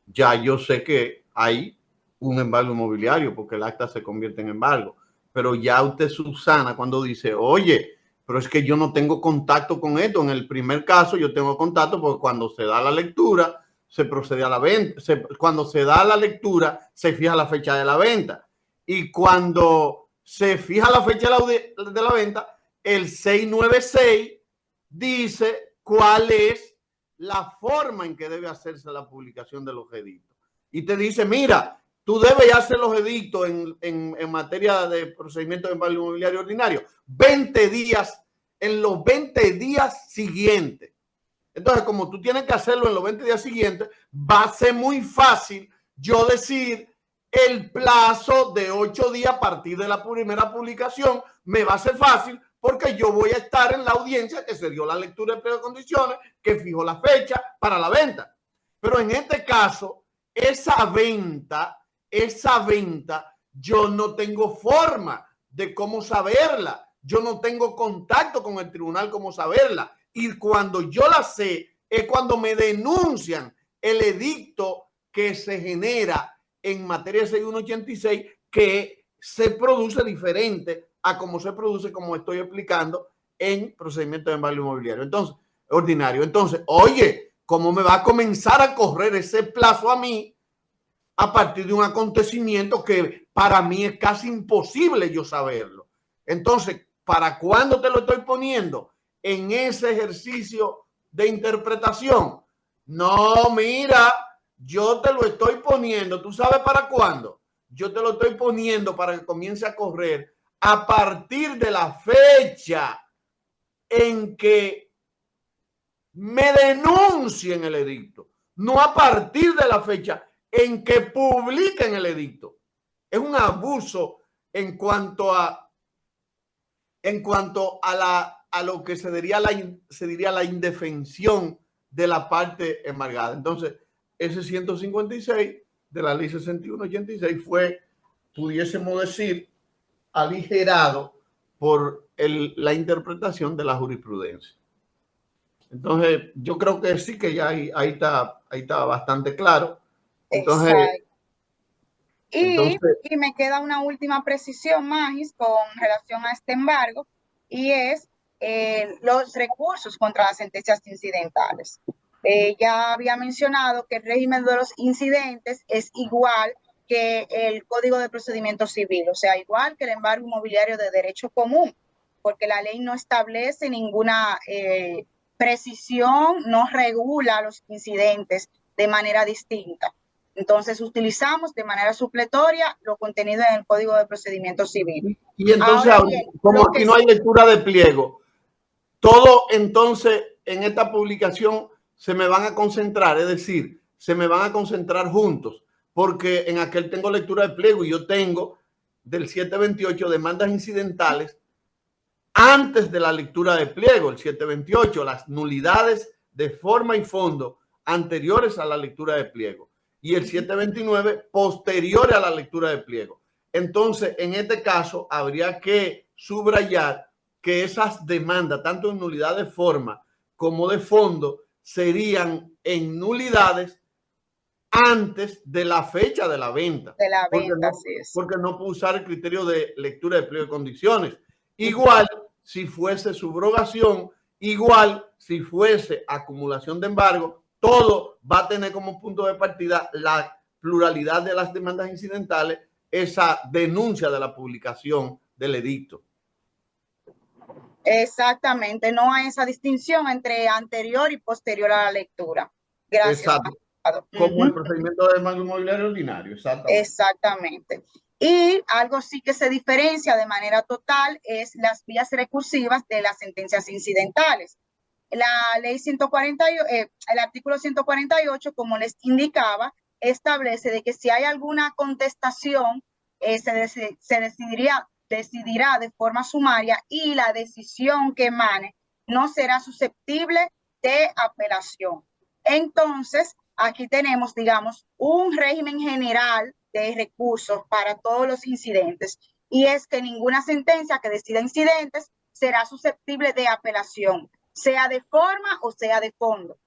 ya yo sé que hay un embargo inmobiliario, porque el acta se convierte en embargo. Pero ya usted subsana cuando dice, oye, pero es que yo no tengo contacto con esto. En el primer caso yo tengo contacto porque cuando se da la lectura, se procede a la venta. Cuando se da la lectura, se fija la fecha de la venta. Y cuando se fija la fecha de la venta, el 696 dice cuál es la forma en que debe hacerse la publicación de los edictos. Y te dice, mira, tú debes hacer los edictos en materia de procedimiento de embargo inmobiliario ordinario 20 días, en los 20 días siguientes. Entonces, como tú tienes que hacerlo en los 20 días siguientes, va a ser muy fácil yo decir el plazo de 8 días a partir de la primera publicación. Me va a ser fácil porque yo voy a estar en la audiencia que se dio la lectura de pliego de condiciones, que fijó la fecha para la venta. Pero en este caso, esa venta, yo no tengo forma de cómo saberla. Yo no tengo contacto con el tribunal como saberla. Y cuando yo la sé, es cuando me denuncian el edicto que se genera en materia de 6186, que se produce diferente a como se produce, como estoy explicando, en procedimiento de embargo inmobiliario. Entonces, ordinario. Entonces, oye, ¿cómo me va a comenzar a correr ese plazo a mí a partir de un acontecimiento que para mí es casi imposible yo saberlo? Entonces, ¿para cuándo te lo estoy poniendo? En ese ejercicio de interpretación. No, mira, yo te lo estoy poniendo. ¿Tú sabes para cuándo? Yo te lo estoy poniendo para que comience a correr a partir de la fecha en que me denuncien el edicto, no a partir de la fecha en que publiquen el edicto. Es un abuso en cuanto a lo que se diría la indefensión de la parte embargada. Entonces, ese 156 de la ley 6186 fue, pudiésemos decir, aligerado por la interpretación de la jurisprudencia. Entonces, yo creo que sí, que ya ahí está bastante claro. Entonces, y me queda una última precisión, Magis, con relación a este embargo, y es los recursos contra las sentencias incidentales. Ya había mencionado que el régimen de los incidentes es igual que el Código de Procedimiento Civil, o sea, igual que el embargo inmobiliario de derecho común, porque la ley no establece ninguna precisión, no regula los incidentes de manera distinta. Entonces, utilizamos de manera supletoria lo contenido en el Código de Procedimiento Civil. Y entonces, ahora bien, como aquí no hay lectura de pliego, todo entonces en esta publicación se me van a concentrar, es decir, se me van a concentrar juntos, porque en aquel tengo lectura de pliego y yo tengo del 728 demandas incidentales antes de la lectura de pliego, el 728, las nulidades de forma y fondo anteriores a la lectura de pliego, y el 729 posteriores a la lectura de pliego. Entonces, en este caso, habría que subrayar que esas demandas, tanto en nulidad de forma como de fondo, serían en nulidades antes de la fecha de la venta. De la venta, porque no puedo usar el criterio de lectura de pliego de condiciones. Igual si fuese subrogación, igual si fuese acumulación de embargo, todo va a tener como punto de partida la pluralidad de las demandas incidentales, esa denuncia de la publicación del edicto. Exactamente, no hay esa distinción entre anterior y posterior a la lectura. Gracias. Exacto. Como el procedimiento de embargo inmobiliario ordinario. Exactamente. Y algo sí que se diferencia de manera total es las vías recursivas de las sentencias incidentales. La ley 148, el artículo 148, como les indicaba, establece de que si hay alguna contestación, se decidirá de forma sumaria y la decisión que emane no será susceptible de apelación. Entonces, aquí tenemos, digamos, un régimen general de recursos para todos los incidentes, y es que ninguna sentencia que decida incidentes será susceptible de apelación, sea de forma o sea de fondo.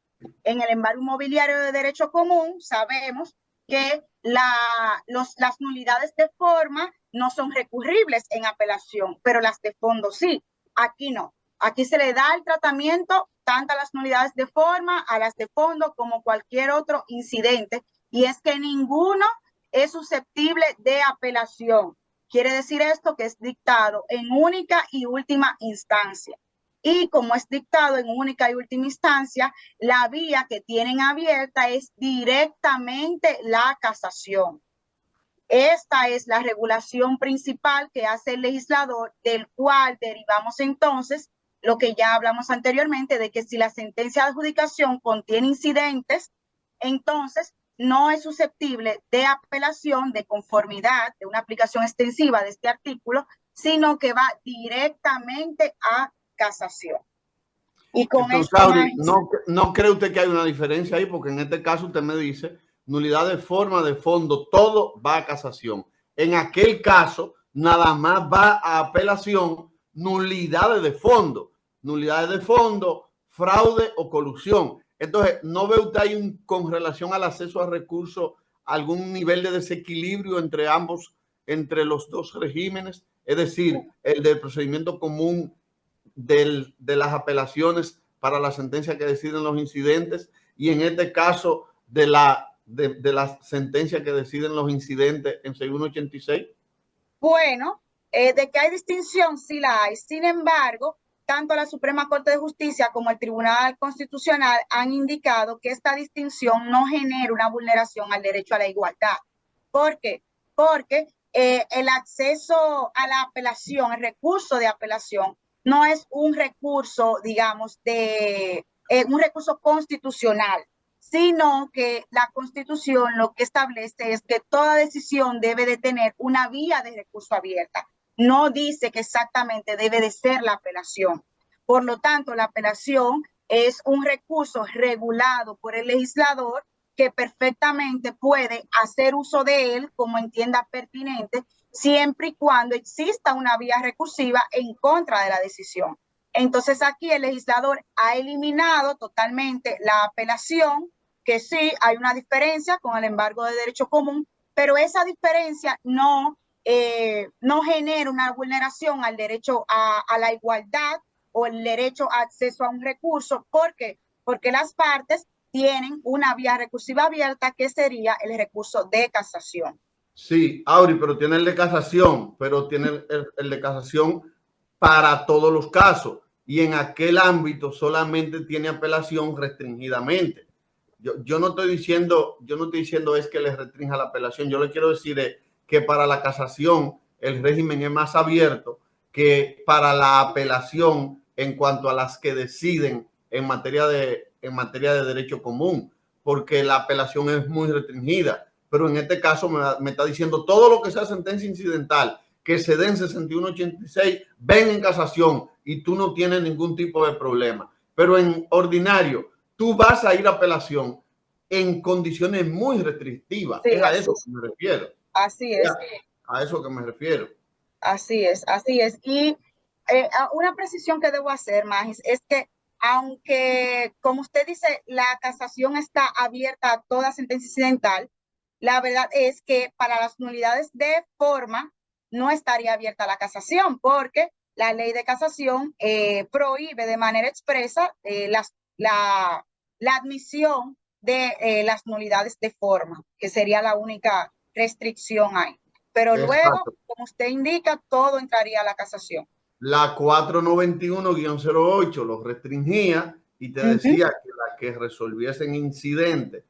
En el embargo inmobiliario de derecho común sabemos que las nulidades de forma no son recurribles en apelación, pero las de fondo sí. Aquí no. Aquí se le da el tratamiento tanto a las nulidades de forma, a las de fondo, como cualquier otro incidente, y es que ninguno es susceptible de apelación. Quiere decir esto que es dictado en única y última instancia. Y como es dictado en única y última instancia, la vía que tienen abierta es directamente la casación. Esta es la regulación principal que hace el legislador, del cual derivamos entonces lo que ya hablamos anteriormente, de que si la sentencia de adjudicación contiene incidentes, entonces no es susceptible de apelación, de conformidad, de una aplicación extensiva de este artículo, sino que va directamente a casación. Y con entonces, esto, Auri, ¿no cree usted que hay una diferencia ahí? Porque en este caso usted me dice nulidad de forma, de fondo, todo va a casación. En aquel caso, nada más va a apelación nulidades de fondo, fraude o colusión. Entonces, ¿no ve usted ahí con relación al acceso a recursos algún nivel de desequilibrio entre ambos, entre los dos regímenes? Es decir, el del procedimiento común de las apelaciones para la sentencia que deciden los incidentes, y en este caso de la sentencia que deciden los incidentes en 6186? Bueno, de que hay distinción, sí la hay. Sin embargo, tanto la Suprema Corte de Justicia como el Tribunal Constitucional han indicado que esta distinción no genera una vulneración al derecho a la igualdad. ¿Por qué? Porque el acceso a la apelación, el recurso de apelación, no es un recurso, digamos, un recurso constitucional, sino que la Constitución lo que establece es que toda decisión debe de tener una vía de recurso abierta. No dice que exactamente debe de ser la apelación. Por lo tanto, la apelación es un recurso regulado por el legislador que perfectamente puede hacer uso de él como entienda pertinente, siempre y cuando exista una vía recursiva en contra de la decisión. Entonces aquí el legislador ha eliminado totalmente la apelación, que sí hay una diferencia con el embargo de derecho común, pero esa diferencia no genera una vulneración al derecho a la igualdad o el derecho a acceso a un recurso. ¿Por qué? Porque las partes tienen una vía recursiva abierta, que sería el recurso de casación. Sí, Auri, pero tiene el de casación, pero tiene el de casación para todos los casos, y en aquel ámbito solamente tiene apelación restringidamente. Yo no estoy diciendo es que le restrinja la apelación. Yo le quiero decir es que para la casación el régimen es más abierto que para la apelación en cuanto a las que deciden en materia de derecho común, porque la apelación es muy restringida. Pero en este caso me está diciendo todo lo que sea sentencia incidental que se den 6186, ven en casación y tú no tienes ningún tipo de problema. Pero en ordinario, tú vas a ir a apelación en condiciones muy restrictivas. Sí, es a eso que me refiero. Así es. A eso que me refiero. Así es, así es. Y una precisión que debo hacer, Magis, es que aunque, como usted dice, la casación está abierta a toda sentencia incidental, la verdad es que para las nulidades de forma no estaría abierta la casación, porque la ley de casación prohíbe de manera expresa la admisión de las nulidades de forma, que sería la única restricción ahí. Pero luego, Exacto. como usted indica, todo entraría a la casación. La 491-08 lo restringía y te decía que la que resolviesen incidentes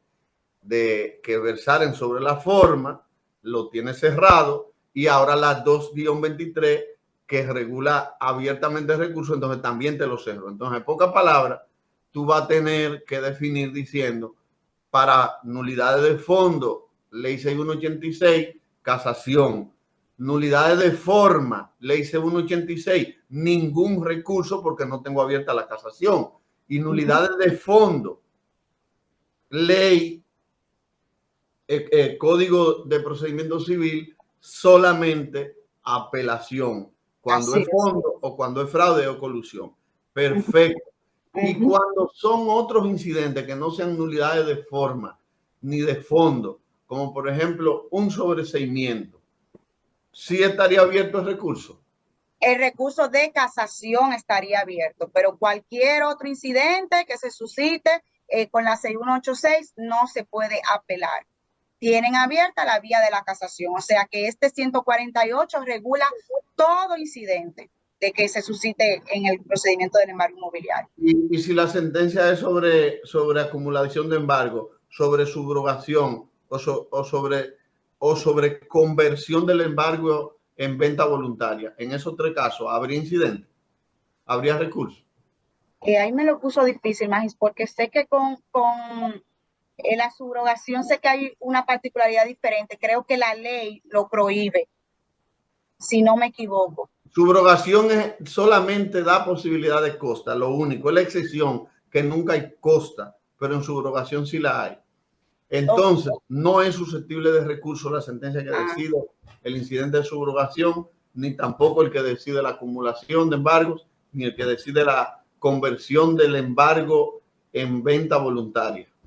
de que versaren sobre la forma lo tiene cerrado, y ahora la 2-23 que regula abiertamente el recurso, entonces también te lo cerro. Entonces, en pocas palabras, tú vas a tener que definir diciendo para nulidades de fondo, ley 6186, casación. Nulidades de forma, ley 6186, ningún recurso porque no tengo abierta la casación. y nulidades de fondo, ley, Código de Procedimiento Civil, solamente apelación, cuando Así es es. fondo o cuando es fraude o colusión. Perfecto. Y cuando son otros incidentes que no sean nulidades de forma ni de fondo, como por ejemplo un sobreseimiento, ¿sí estaría abierto el recurso? El recurso de casación estaría abierto, pero cualquier otro incidente que se suscite con la 6186 no se puede apelar. Tienen abierta la vía de la casación, o sea que este 148 regula todo incidente de que se suscite en el procedimiento del embargo inmobiliario. Y si la sentencia es sobre acumulación de embargo, sobre subrogación o sobre conversión del embargo en venta voluntaria, en esos tres casos, ¿habría incidente? ¿Habría recurso? Ahí me lo puso difícil, Magis, porque sé que con la subrogación sé que hay una particularidad diferente. Creo que la ley lo prohíbe, si no me equivoco. Subrogación solamente da posibilidad de costa, lo único, es la excepción que nunca hay costa, pero en subrogación sí la hay. Entonces, no es susceptible de recurso la sentencia que decide el incidente de subrogación, ni tampoco el que decide la acumulación de embargos, ni el que decide la conversión del embargo en venta voluntaria.